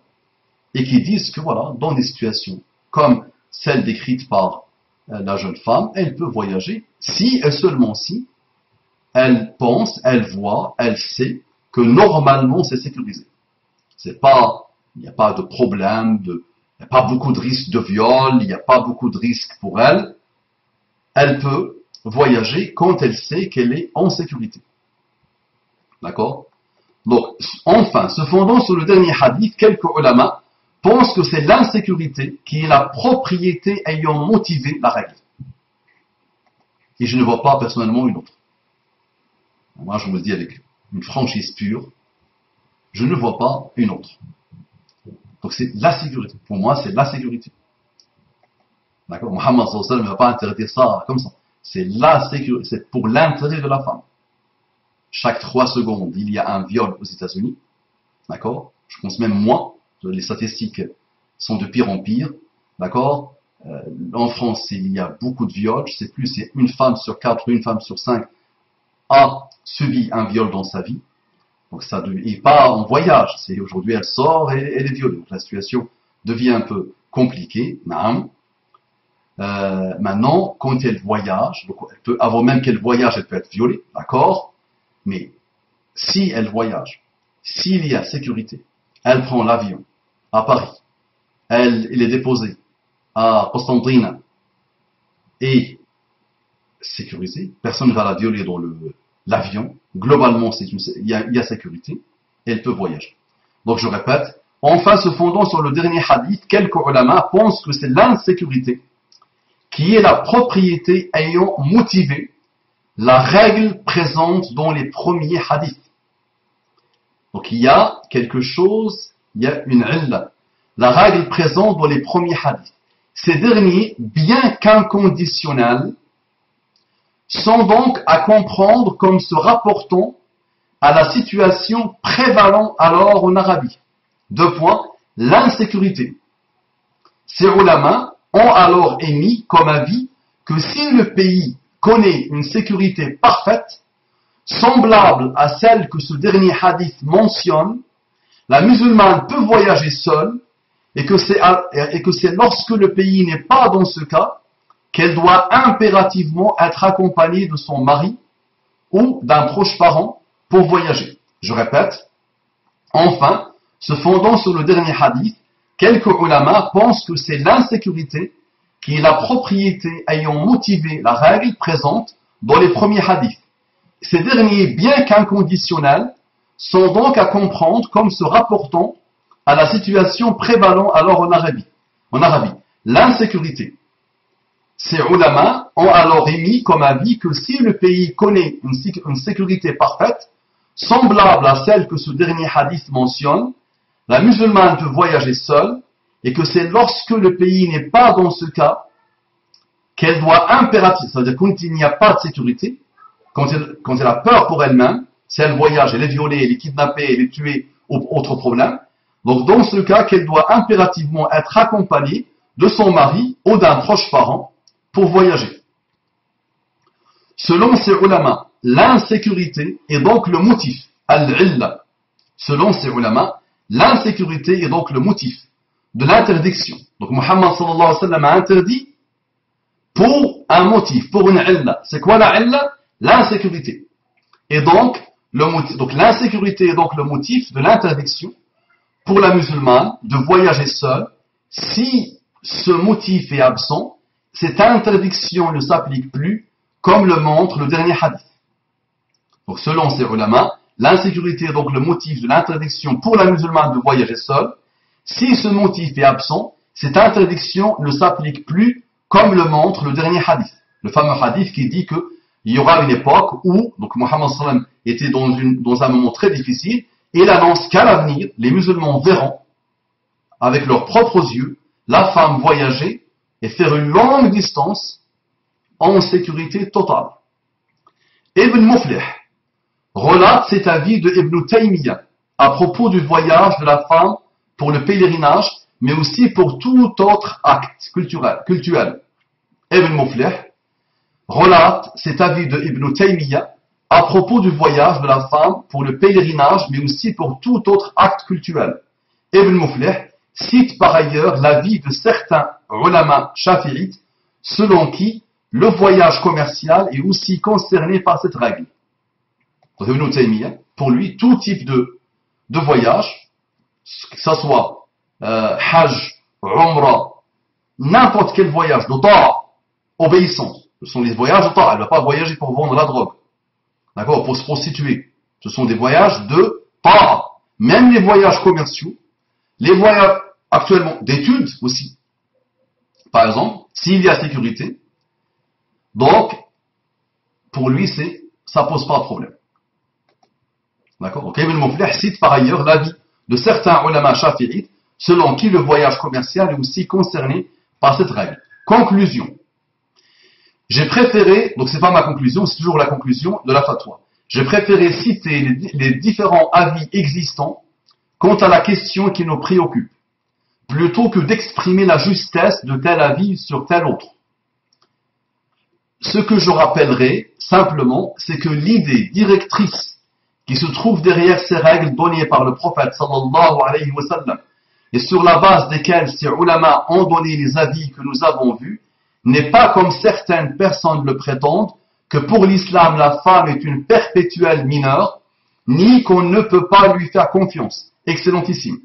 Speaker 1: et qui disent que voilà, dans des situations comme celle décrite par la jeune femme, elle peut voyager si et seulement si elle pense, elle voit, elle sait que normalement c'est sécurisé. Il n'y a pas de problème, il n'y a pas beaucoup de risques de viol, il n'y a pas beaucoup de risques pour elle. Elle peut voyager quand elle sait qu'elle est en sécurité. D'accord? Donc, enfin, se fondant sur le dernier hadith, quelques ulama pensent que c'est l'insécurité qui est la propriété ayant motivé la règle. Et je ne vois pas personnellement une autre. Moi, je vous le dis avec une franchise pure, je ne vois pas une autre. Donc, c'est la sécurité. Pour moi, c'est la sécurité. D'accord? Mohammed sallallahu alayhi wa sallam ne va pas interdire ça comme ça. C'est la sécurité, c'est pour l'intérêt de la femme. Chaque 3 secondes, il y a un viol aux États-Unis. D'accord? Je pense même moins. Les statistiques sont de pire en pire. D'accord? En France, il y a beaucoup de viols. Je sais plus, c'est une femme sur 4 ou une femme sur 5 a subi un viol dans sa vie. Donc ça n'est pas en voyage. C'est aujourd'hui elle sort et elle est violée. Donc la situation devient un peu compliquée. Maintenant, quand elle voyage, donc elle peut, avant même qu'elle voyage, elle peut être violée, d'accord? Mais si elle voyage, s'il y a sécurité, elle prend l'avion à Paris, elle est déposée à Constantine et sécurisée, personne ne va la violer dans l'avion. Globalement, il y a sécurité et elle peut voyager. Donc je répète, enfin se fondant sur le dernier hadith, quelques ulama pensent que c'est l'insécurité qui est la propriété ayant motivé la règle présente dans les premiers hadiths. Donc il y a quelque chose, il y a une illa, la règle présente dans les premiers hadiths. Ces derniers, bien qu'inconditionnels, sont donc à comprendre comme se rapportant à la situation prévalant alors en Arabie. 2 points, l'insécurité. Ces ulama ont alors émis comme avis que si le pays connaît une sécurité parfaite, semblable à celle que ce dernier hadith mentionne, la musulmane peut voyager seule et que c'est lorsque le pays n'est pas dans ce cas qu'elle doit impérativement être accompagnée de son mari ou d'un proche parent pour voyager. Je répète, enfin, se fondant sur le dernier hadith, quelques ulama pensent que c'est l'insécurité qui est la propriété ayant motivé la règle présente dans les premiers hadiths. Ces derniers, bien qu'inconditionnels, sont donc à comprendre comme se rapportant à la situation prévalant alors en Arabie. L'insécurité. Ces ulama ont alors émis comme avis que si le pays connaît une sécurité parfaite, semblable à celle que ce dernier hadith mentionne, la musulmane peut voyager seule, et que c'est lorsque le pays n'est pas dans ce cas qu'elle doit impérativement, c'est-à-dire quand il n'y a pas de sécurité, quand elle a peur pour elle-même, si elle voyage, elle est violée, elle est kidnappée, elle est tuée, autre problème, donc dans ce cas qu'elle doit impérativement être accompagnée de son mari ou d'un proche parent pour voyager. Selon ces ulama, l'insécurité est donc le motif, al-illa. Selon ces ulama, l'insécurité est donc le motif de l'interdiction. Donc Muhammad sallallahu alayhi wa sallam a interdit pour un motif, pour une illa. C'est quoi la illa? L'insécurité. Et donc l'insécurité est donc le motif de l'interdiction pour la musulmane de voyager seule. Si ce motif est absent, cette interdiction ne s'applique plus, comme le montre le dernier hadith. Donc selon ces ulama, l'insécurité est donc le motif de l'interdiction pour la musulmane de voyager seule. Si ce motif est absent, cette interdiction ne s'applique plus, comme le montre le dernier hadith. Le fameux hadith qui dit qu'il y aura une époque où, donc Muhammad sallam était dans un moment très difficile, et il annonce qu'à l'avenir, les musulmans verront, avec leurs propres yeux, la femme voyager et faire une longue distance en sécurité totale. Ibn Muflih relate cet avis de Ibn Taymiyyah à propos du voyage de la femme pour le pèlerinage, mais aussi pour tout autre acte culturel. Ibn Muflih relate cet avis de Ibn Taymiyyah à propos du voyage de la femme pour le pèlerinage, mais aussi pour tout autre acte culturel. Ibn Muflih cite par ailleurs l'avis de certains ulama shafi'ites, selon qui le voyage commercial est aussi concerné par cette règle. Ibn Taymiyyah, pour lui, tout type de voyage, que ce soit Hajj, Umrah, n'importe quel voyage de ta'a, obéissance, ce sont des voyages de ta'a. Elle ne va pas voyager pour vendre la drogue, d'accord, pour se prostituer. Ce sont des voyages de ta'a. Même les voyages commerciaux, les voyages actuellement d'études aussi. Par exemple, s'il y a sécurité, donc, pour lui, ça pose pas de problème. D'accord? Donc, Ibn Muflih cite par ailleurs l'avis de certains ulama shafi'ites, selon qui le voyage commercial est aussi concerné par cette règle. Conclusion. J'ai préféré, donc c'est pas ma conclusion, c'est toujours la conclusion de la fatwa. J'ai préféré citer les différents avis existants quant à la question qui nous préoccupe, plutôt que d'exprimer la justesse de tel avis sur tel autre. Ce que je rappellerai simplement, c'est que l'idée directrice qui se trouve derrière ces règles données par le prophète sallallahu alayhi wa sallam et sur la base desquelles ces ulama ont donné les avis que nous avons vus, n'est pas comme certaines personnes le prétendent, que pour l'islam la femme est une perpétuelle mineure, ni qu'on ne peut pas lui faire confiance. Excellentissime.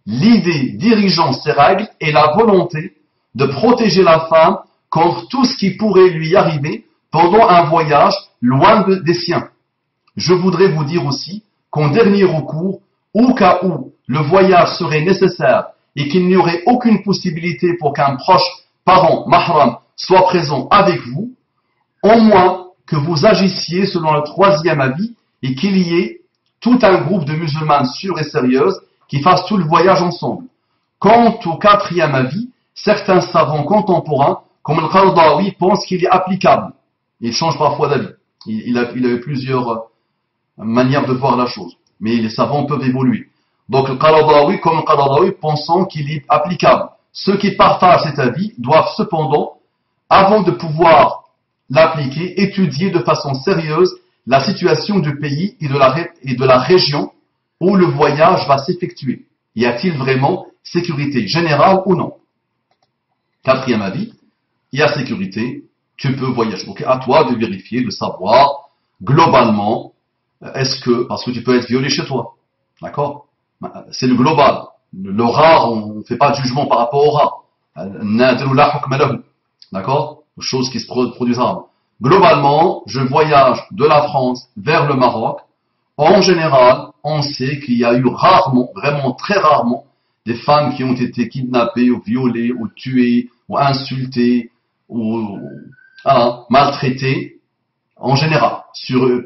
Speaker 1: L'idée dirigeant ces règles est la volonté de protéger la femme contre tout ce qui pourrait lui arriver pendant un voyage loin des siens. Je voudrais vous dire aussi qu'en dernier recours, au cas où le voyage serait nécessaire et qu'il n'y aurait aucune possibilité pour qu'un proche parent mahram soit présent avec vous, au moins que vous agissiez selon le troisième avis et qu'il y ait tout un groupe de musulmanes sûres et sérieuses qui fassent tout le voyage ensemble. Quant au quatrième avis, certains savants contemporains, comme le Qaradawi, pensent qu'il est applicable. Il change parfois d'avis. Il a eu plusieurs manières de voir la chose. Mais les savants peuvent évoluer. Donc le Qaradawi, comme le Qaradawi, pensant qu'il est applicable. Ceux qui partagent cet avis doivent cependant, avant de pouvoir l'appliquer, étudier de façon sérieuse la situation du pays et de la région où le voyage va s'effectuer. Y a-t-il vraiment sécurité générale ou non? Quatrième avis, il y a sécurité, tu peux voyager. Donc à toi de vérifier, de savoir globalement, parce que tu peux être violé chez toi. D'accord? C'est le global. Le rare, on ne fait pas de jugement par rapport au rare. D'accord? Choses qui se produisent rarement. Globalement, je voyage de la France vers le Maroc. En général, on sait qu'il y a eu rarement, vraiment très rarement, des femmes qui ont été kidnappées ou violées ou tuées ou insultées ou maltraitées. En général,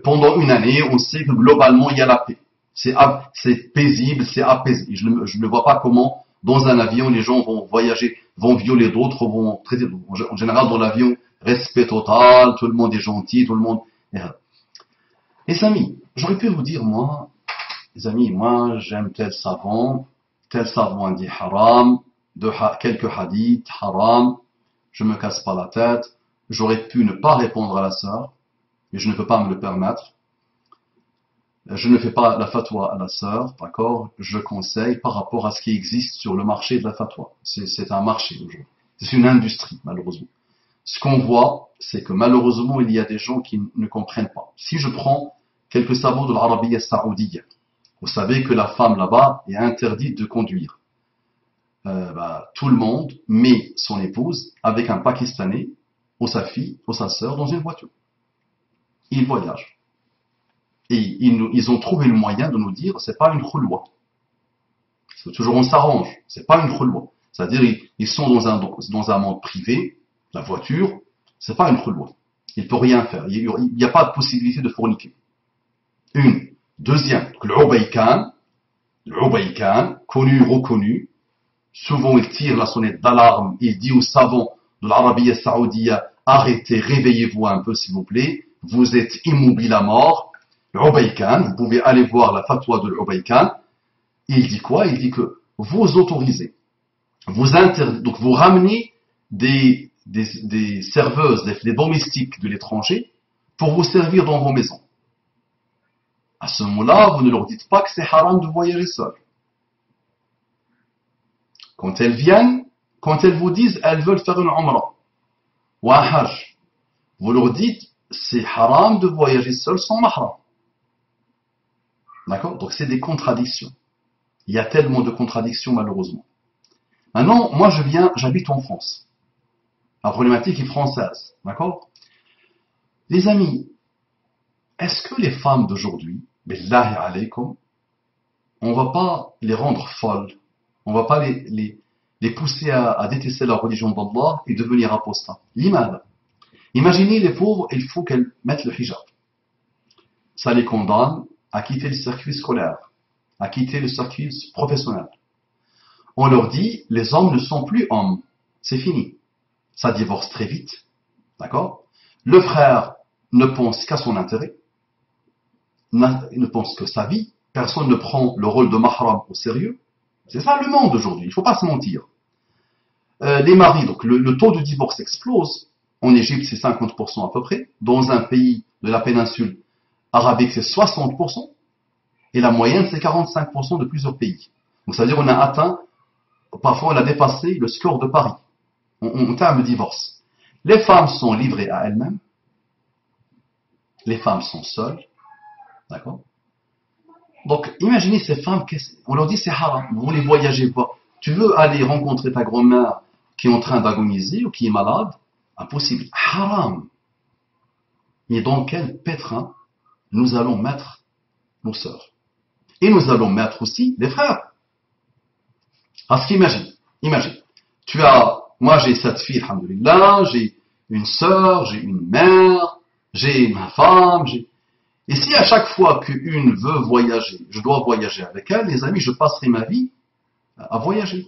Speaker 1: pendant une année, on sait que globalement, il y a la paix. C'est paisible, c'est apaisé. Je ne vois pas comment, dans un avion, les gens vont voyager, vont violer d'autres, vont traiter d'autres. En général, dans l'avion, respect total, tout le monde est gentil, tout le monde... Les amis, j'aurais pu vous dire, moi, les amis, moi, j'aime tel savant dit haram, quelques hadiths, haram, je me casse pas la tête, j'aurais pu ne pas répondre à la sœur, mais je ne peux pas me le permettre. Je ne fais pas la fatwa à la sœur, d'accord? Je conseille par rapport à ce qui existe sur le marché de la fatwa. C'est un marché aujourd'hui. C'est une industrie, malheureusement. Ce qu'on voit, c'est que malheureusement, il y a des gens qui ne comprennent pas. Si je prends quelques savants de l'Arabie saoudienne, vous savez que la femme là-bas est interdite de conduire. Tout le monde met son épouse avec un Pakistanais ou sa fille ou sa sœur dans une voiture. Ils voyagent. Et ils ont trouvé le moyen de nous dire c'est pas une khulwa. Toujours on s'arrange, c'est pas une khulwa. C'est-à-dire ils sont dans un monde privé, la voiture, c'est pas une khulwa. Il ne peut rien faire. Il n'y a pas de possibilité de forniquer. Une. Deuxième, le Ubaykan, connu, reconnu, souvent il tire la sonnette d'alarme, il dit aux savants de l'Arabie saoudienne, arrêtez, réveillez-vous un peu s'il vous plaît, vous êtes immobile à mort. Le Ubaykan, vous pouvez aller voir la fatwa de l'Ubaykan, il dit quoi? Il dit que vous autorisez, donc vous ramenez des serveuses, des domestiques de l'étranger pour vous servir dans vos maisons. À ce moment-là, vous ne leur dites pas que c'est haram de voyager seul. Quand elles viennent, quand elles vous disent elles veulent faire une umrah ou un hajj, vous leur dites c'est haram de voyager seul sans mahram. D'accord? Donc c'est des contradictions. Il y a tellement de contradictions malheureusement. Maintenant, moi j'habite en France. La problématique est française. D'accord? Les amis, est-ce que les femmes d'aujourd'hui, billahi alaykum, on ne va pas les rendre folles, on ne va pas les pousser à détester la religion d'Allah et devenir apostats? L'imam. Imaginez les pauvres, il faut qu'elles mettent le hijab. Ça les condamne à quitter le circuit scolaire, à quitter le circuit professionnel. On leur dit, les hommes ne sont plus hommes. C'est fini. Ça divorce très vite. D'accord? Le frère ne pense qu'à son intérêt, il ne pense que sa vie. Personne ne prend le rôle de mahram au sérieux. C'est ça le monde aujourd'hui, il ne faut pas se mentir. Les maris, donc le taux de divorce explose. En Égypte, c'est 50% à peu près. Dans un pays de la péninsule arabique, c'est 60%. Et la moyenne, c'est 45% de plusieurs pays. Donc ça veut dire qu'on a atteint, parfois on a dépassé le score de Paris en termes de divorce. Les femmes sont livrées à elles-mêmes. Les femmes sont seules. D'accord? Donc, imaginez ces femmes, on leur dit c'est haram, vous voulez voyager pas. Tu veux aller rencontrer ta grand-mère qui est en train d'agoniser ou qui est malade? Impossible. Haram. Mais dans quel pétrin nous allons mettre nos sœurs? Et nous allons mettre aussi les frères. Parce qu'imagine, moi j'ai 7 filles, alhamdoulilah, j'ai une sœur, j'ai une mère, j'ai ma femme, et si à chaque fois qu'une veut voyager, je dois voyager avec elle, les amis, je passerai ma vie à voyager.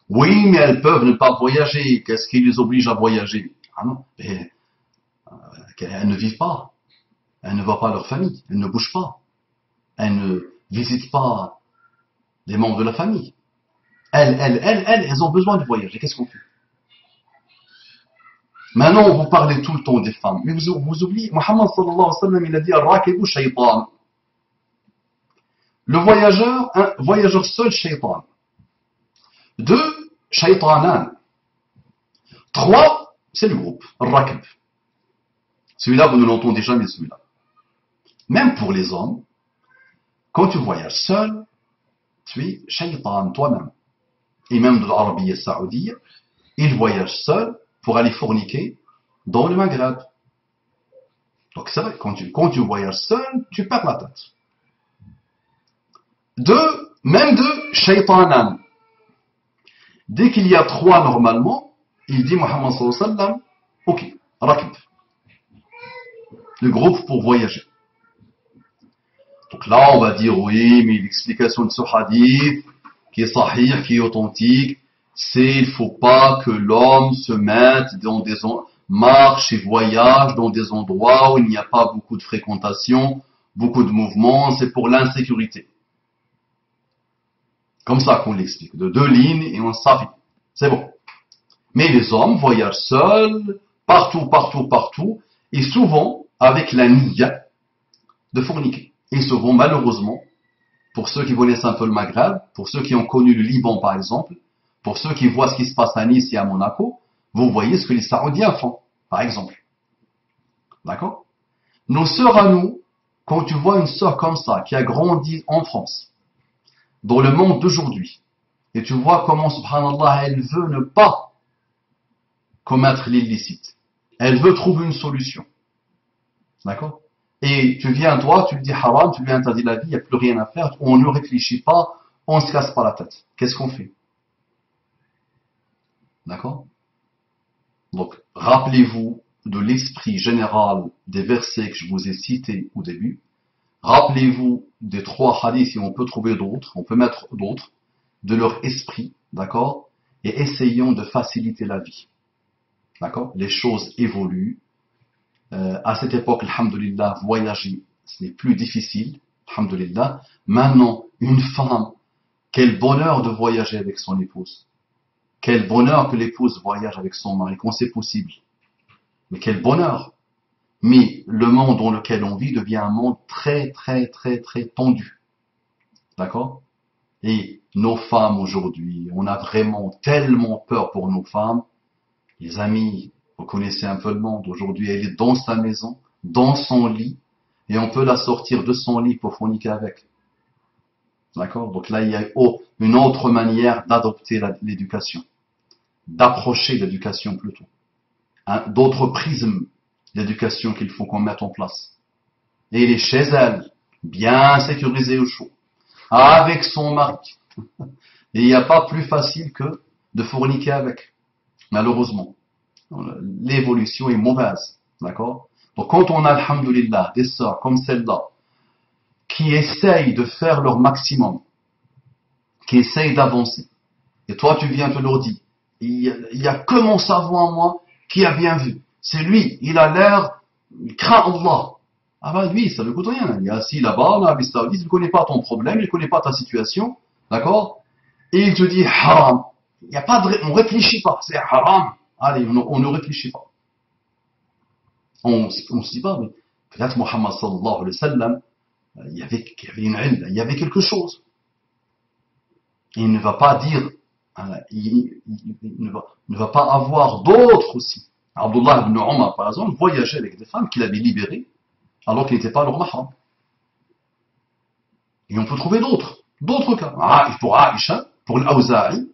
Speaker 1: Oui, mais elles peuvent ne pas voyager. Qu'est-ce qui les oblige à voyager? Ah non, elles ne vivent pas. Elles ne voient pas leur famille. Elles ne bougent pas. Elles ne visitent pas les membres de la famille. Elles ont besoin de voyager. Qu'est-ce qu'on fait? Maintenant, vous parlez tout le temps des femmes. Mais vous oubliez, Mohammed sallallahu alayhi wa sallam, il a dit Ar-rakibu shaytan. Le voyageur seul, shaytan. 2, shaytanan. 3, c'est le groupe, Ar-rakib. Celui-là, vous ne l'entendez jamais, celui-là. Même pour les hommes, quand tu voyages seul, tu es shaytan toi-même. Et même de l'Arabie saoudite, il voyage seul pour aller forniquer dans le Maghreb. Donc c'est vrai, quand tu voyages seul, tu perds la tête. 2, même 2, shaytanan. Dès qu'il y a 3 normalement, il dit Muhammad sallallahu alayhi wa sallam, ok, rakib. Le groupe pour voyager. Donc là, on va dire, oui, mais l'explication de ce hadith, qui est sahih, qui est authentique, c'est il ne faut pas que l'homme se mette dans des marche et voyage dans des endroits où il n'y a pas beaucoup de fréquentation, beaucoup de mouvements, c'est pour l'insécurité. Comme ça qu'on l'explique, de 2 lignes et on s'arrête. C'est bon. Mais les hommes voyagent seuls, partout, et souvent avec la niya de forniquer. Et souvent, malheureusement, pour ceux qui connaissent un peu le Maghreb, pour ceux qui ont connu le Liban par exemple, pour ceux qui voient ce qui se passe à Nice et à Monaco, vous voyez ce que les Saoudiens font, par exemple. D'accord? Nos sœurs à nous, quand tu vois une sœur comme ça, qui a grandi en France, dans le monde d'aujourd'hui, et tu vois comment, subhanallah, elle veut ne pas commettre l'illicite. Elle veut trouver une solution. D'accord? Et tu viens, toi, tu lui dis haram, tu lui interdis la vie, il n'y a plus rien à faire, on ne réfléchit pas, on ne se casse pas la tête. Qu'est-ce qu'on fait? D'accord? Donc, rappelez-vous de l'esprit général des versets que je vous ai cités au début. Rappelez-vous des 3 hadiths, et on peut trouver d'autres, on peut mettre d'autres, de leur esprit, d'accord? Et essayons de faciliter la vie. D'accord? Les choses évoluent. À cette époque, alhamdoulilah, voyager, ce n'est plus difficile, alhamdoulilah. Maintenant, une femme, quel bonheur de voyager avec son épouse. Quel bonheur que l'épouse voyage avec son mari, quand c'est possible. Mais quel bonheur. Mais le monde dans lequel on vit devient un monde très tendu. D'accord? Et nos femmes aujourd'hui, on a vraiment tellement peur pour nos femmes. Les amis, vous connaissez un peu le monde. Aujourd'hui, elle est dans sa maison, dans son lit, et on peut la sortir de son lit pour forniquer avec. D'accord? Donc là, il y a une autre manière d'adopter l'éducation, d'approcher l'éducation plutôt. D'autres prismes d'éducation qu'il faut qu'on mette en place. Et elle est chez elle, bien sécurisée au chaud, avec son mari. Et il n'y a pas plus facile que de forniquer avec, malheureusement. L'évolution est mauvaise, d'accord? Donc quand on a, alhamdoulilah, des sœurs comme celle-là, qui essayent de faire leur maximum, qui essayent d'avancer, et toi tu viens te leur dire, il y a que mon savon à moi qui a bien vu. C'est lui, il a l'air, il craint Allah. Ah ben lui, ça ne coûte rien. Il est assis là-bas, en Arabie Saoudite, il ne connaît pas ton problème, il ne connaît pas ta situation, d'accord? Et il te dit haram. Il n'y a pas de, on réfléchit pas, c'est haram. Allez, on ne réfléchit pas. On se dit pas, mais peut-être Muhammad sallallahu alayhi wa sallam, il y avait une ilm, il y avait quelque chose. Il ne va pas dire, il ne va pas avoir d'autres aussi. Abdullah ibn Omar, par exemple, voyageait avec des femmes qu'il avait libérées alors qu'il n'était pas leur mahram. Et on peut trouver d'autres cas. Pour Aïcha, pour l'Aouza'i,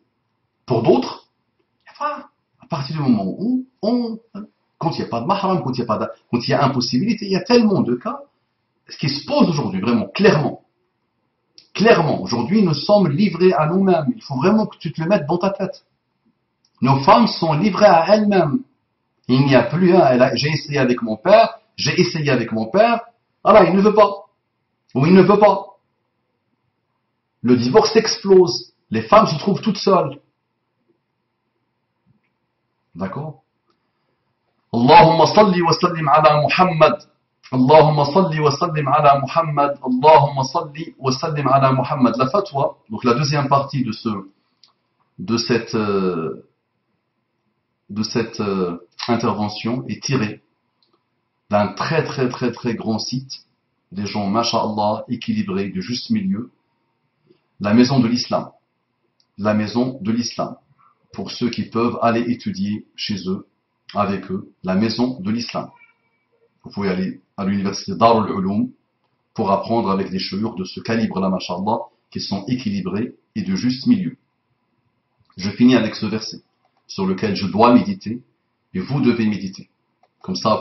Speaker 1: pour d'autres. À partir du moment où quand il n'y a pas de mahram, quand il y a impossibilité, il y a tellement de cas. Ce qui se pose aujourd'hui, vraiment, clairement, aujourd'hui, nous sommes livrés à nous-mêmes. Il faut vraiment que tu te le mettes dans ta tête. Nos femmes sont livrées à elles-mêmes. Il n'y a plus j'ai essayé avec mon père, voilà, il ne veut pas. Ou il ne veut pas. Le divorce explose. Les femmes se trouvent toutes seules. D'accord? Allahumma salli wa sallim ala Muhammad. Allahumma salli wa sallim ala Muhammad. Allahumma salli wa sallim ala Muhammad. La fatwa, donc la deuxième partie de cette intervention est tirée d'un très très très très grand site, des gens, masha'Allah, équilibrés, du juste milieu, la maison de l'islam. La maison de l'islam. Pour ceux qui peuvent aller étudier chez eux, avec eux, la maison de l'islam. Vous pouvez aller à l'université Darul Uloum pour apprendre avec des cheveux de ce calibre-là, masha'Allah, qui sont équilibrés et de juste milieu. Je finis avec ce verset sur lequel je dois méditer et vous devez méditer. Comme ça,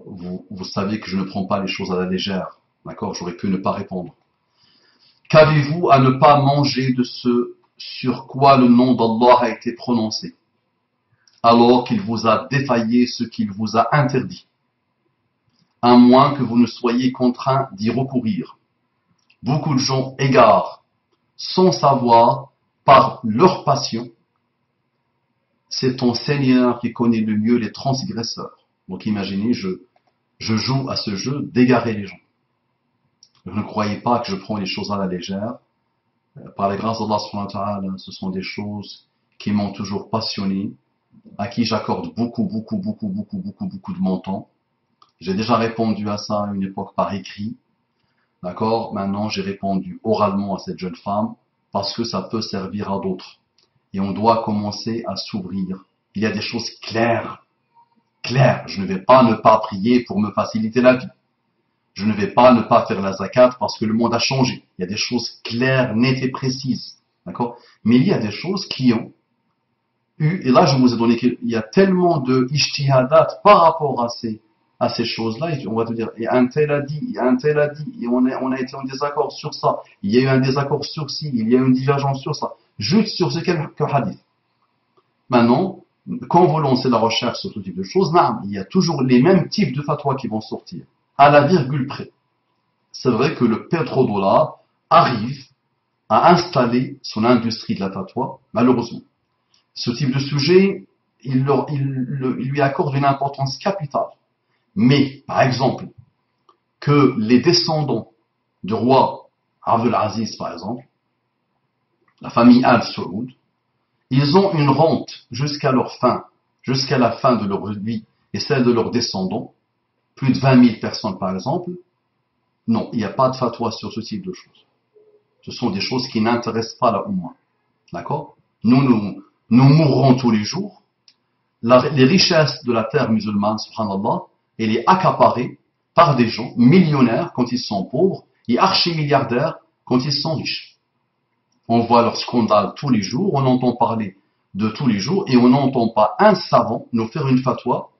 Speaker 1: vous savez que je ne prends pas les choses à la légère. D'accord? J'aurais pu ne pas répondre. Qu'avez-vous à ne pas manger de ce sur quoi le nom d'Allah a été prononcé, alors qu'il vous a défaillé ce qu'il vous a interdit, à moins que vous ne soyez contraints d'y recourir. Beaucoup de gens égarent, sans savoir, par leur passion. C'est ton Seigneur qui connaît le mieux les transgresseurs. Donc imaginez, je joue à ce jeu d'égarer les gens. Ne croyez pas que je prends les choses à la légère. Par la grâce d'Allah subhanahu wa ta'ala, ce sont des choses qui m'ont toujours passionné, à qui j'accorde beaucoup de mon temps. J'ai déjà répondu à ça à une époque par écrit. D'accord? Maintenant, j'ai répondu oralement à cette jeune femme parce que ça peut servir à d'autres. Et on doit commencer à s'ouvrir. Il y a des choses claires. Je ne vais pas ne pas prier pour me faciliter la vie. Je ne vais pas ne pas faire la zakat parce que le monde a changé. Il y a des choses claires, nettes et précises. D'accord? Mais il y a des choses qui ont eu, et là je vous ai donné, il y a tellement de ijtihadat par rapport à ces choses-là, et on va te dire, et un tel a dit, et on a été en désaccord sur ça, il y a eu un désaccord sur ci, il y a eu une divergence sur ça, juste sur ce quelques hadiths. Maintenant, quand vous lancez la recherche sur ce type de choses, il y a toujours les mêmes types de fatwas qui vont sortir, à la virgule près. C'est vrai que le pétrodollar arrive à installer son industrie de la fatwa, malheureusement. Ce type de sujet, il lui accorde une importance capitale. Mais, par exemple, que les descendants du roi Abdul Aziz, par exemple, la famille Al Saoud, ils ont une rente jusqu'à la fin de leur vie et celle de leurs descendants, plus de 20 000 personnes par exemple. Non, il n'y a pas de fatwa sur ce type de choses. Ce sont des choses qui n'intéressent pas la Oumma. D'accord? Nous mourrons tous les jours. Les richesses de la terre musulmane, subhanallah, elle est accaparée par des gens millionnaires quand ils sont pauvres et archi-milliardaires quand ils sont riches. On voit leurs scandales tous les jours, on entend parler de tous les jours et on n'entend pas un savant nous faire une fatwa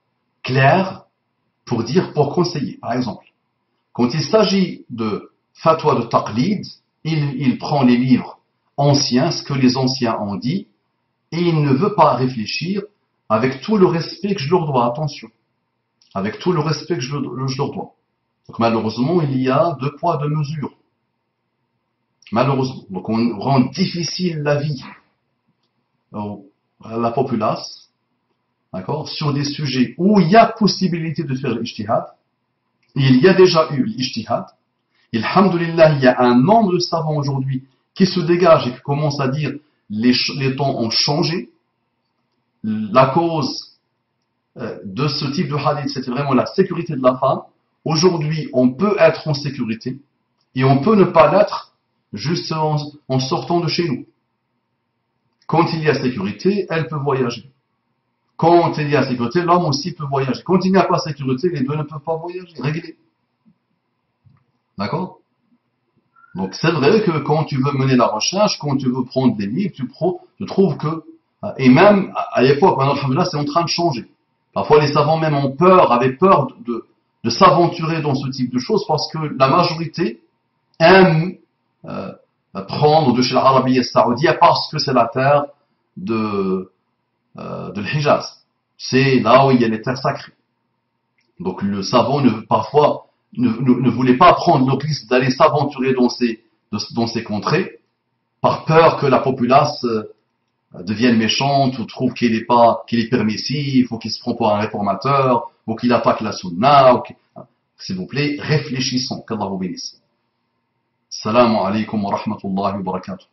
Speaker 1: claire pour conseiller. Par exemple, quand il s'agit de fatwa de taqlid, il prend les livres anciens, ce que les anciens ont dit, et il ne veut pas réfléchir avec tout le respect que je leur dois. Attention, avec tout le respect que je leur dois. Donc malheureusement, il y a deux poids, deux mesures. Malheureusement. Donc on rend difficile la vie à la populace d'accord, sur des sujets où il y a possibilité de faire l'ijtihad, il y a déjà eu l'ijtihad, et alhamdoulilah, il y a un nombre de savants aujourd'hui qui se dégagent et qui commencent à dire les temps ont changé. La cause de ce type de hadith, c'était vraiment la sécurité de la femme. Aujourd'hui, on peut être en sécurité et on peut ne pas l'être juste en sortant de chez nous. Quand il y a sécurité, elle peut voyager. Quand il y a sécurité, l'homme aussi peut voyager. Quand il n'y a pas sécurité, les deux ne peuvent pas voyager. Réglé. D'accord? Donc c'est vrai que quand tu veux mener la recherche, quand tu veux prendre des livres, tu trouves que, et même à l'époque, maintenant, c'est en train de changer. Parfois les savants même avaient peur de s'aventurer dans ce type de choses parce que la majorité aime prendre de chez l'Arabie Saoudite parce que c'est la terre de l'Hijaz. C'est là où il y a les terres sacrées. Donc le savant parfois ne voulait pas prendre le risque d'aller s'aventurer dans ces contrées par peur que la populace devienne méchante ou trouve qu'il est permissif ou qu'il se prend pour un réformateur ou qu'il attaque la sunna. S'il vous plaît, réfléchissons. Qu'Allah vous bénisse. Assalamu alaikum wa rahmatullahi wa barakatuh.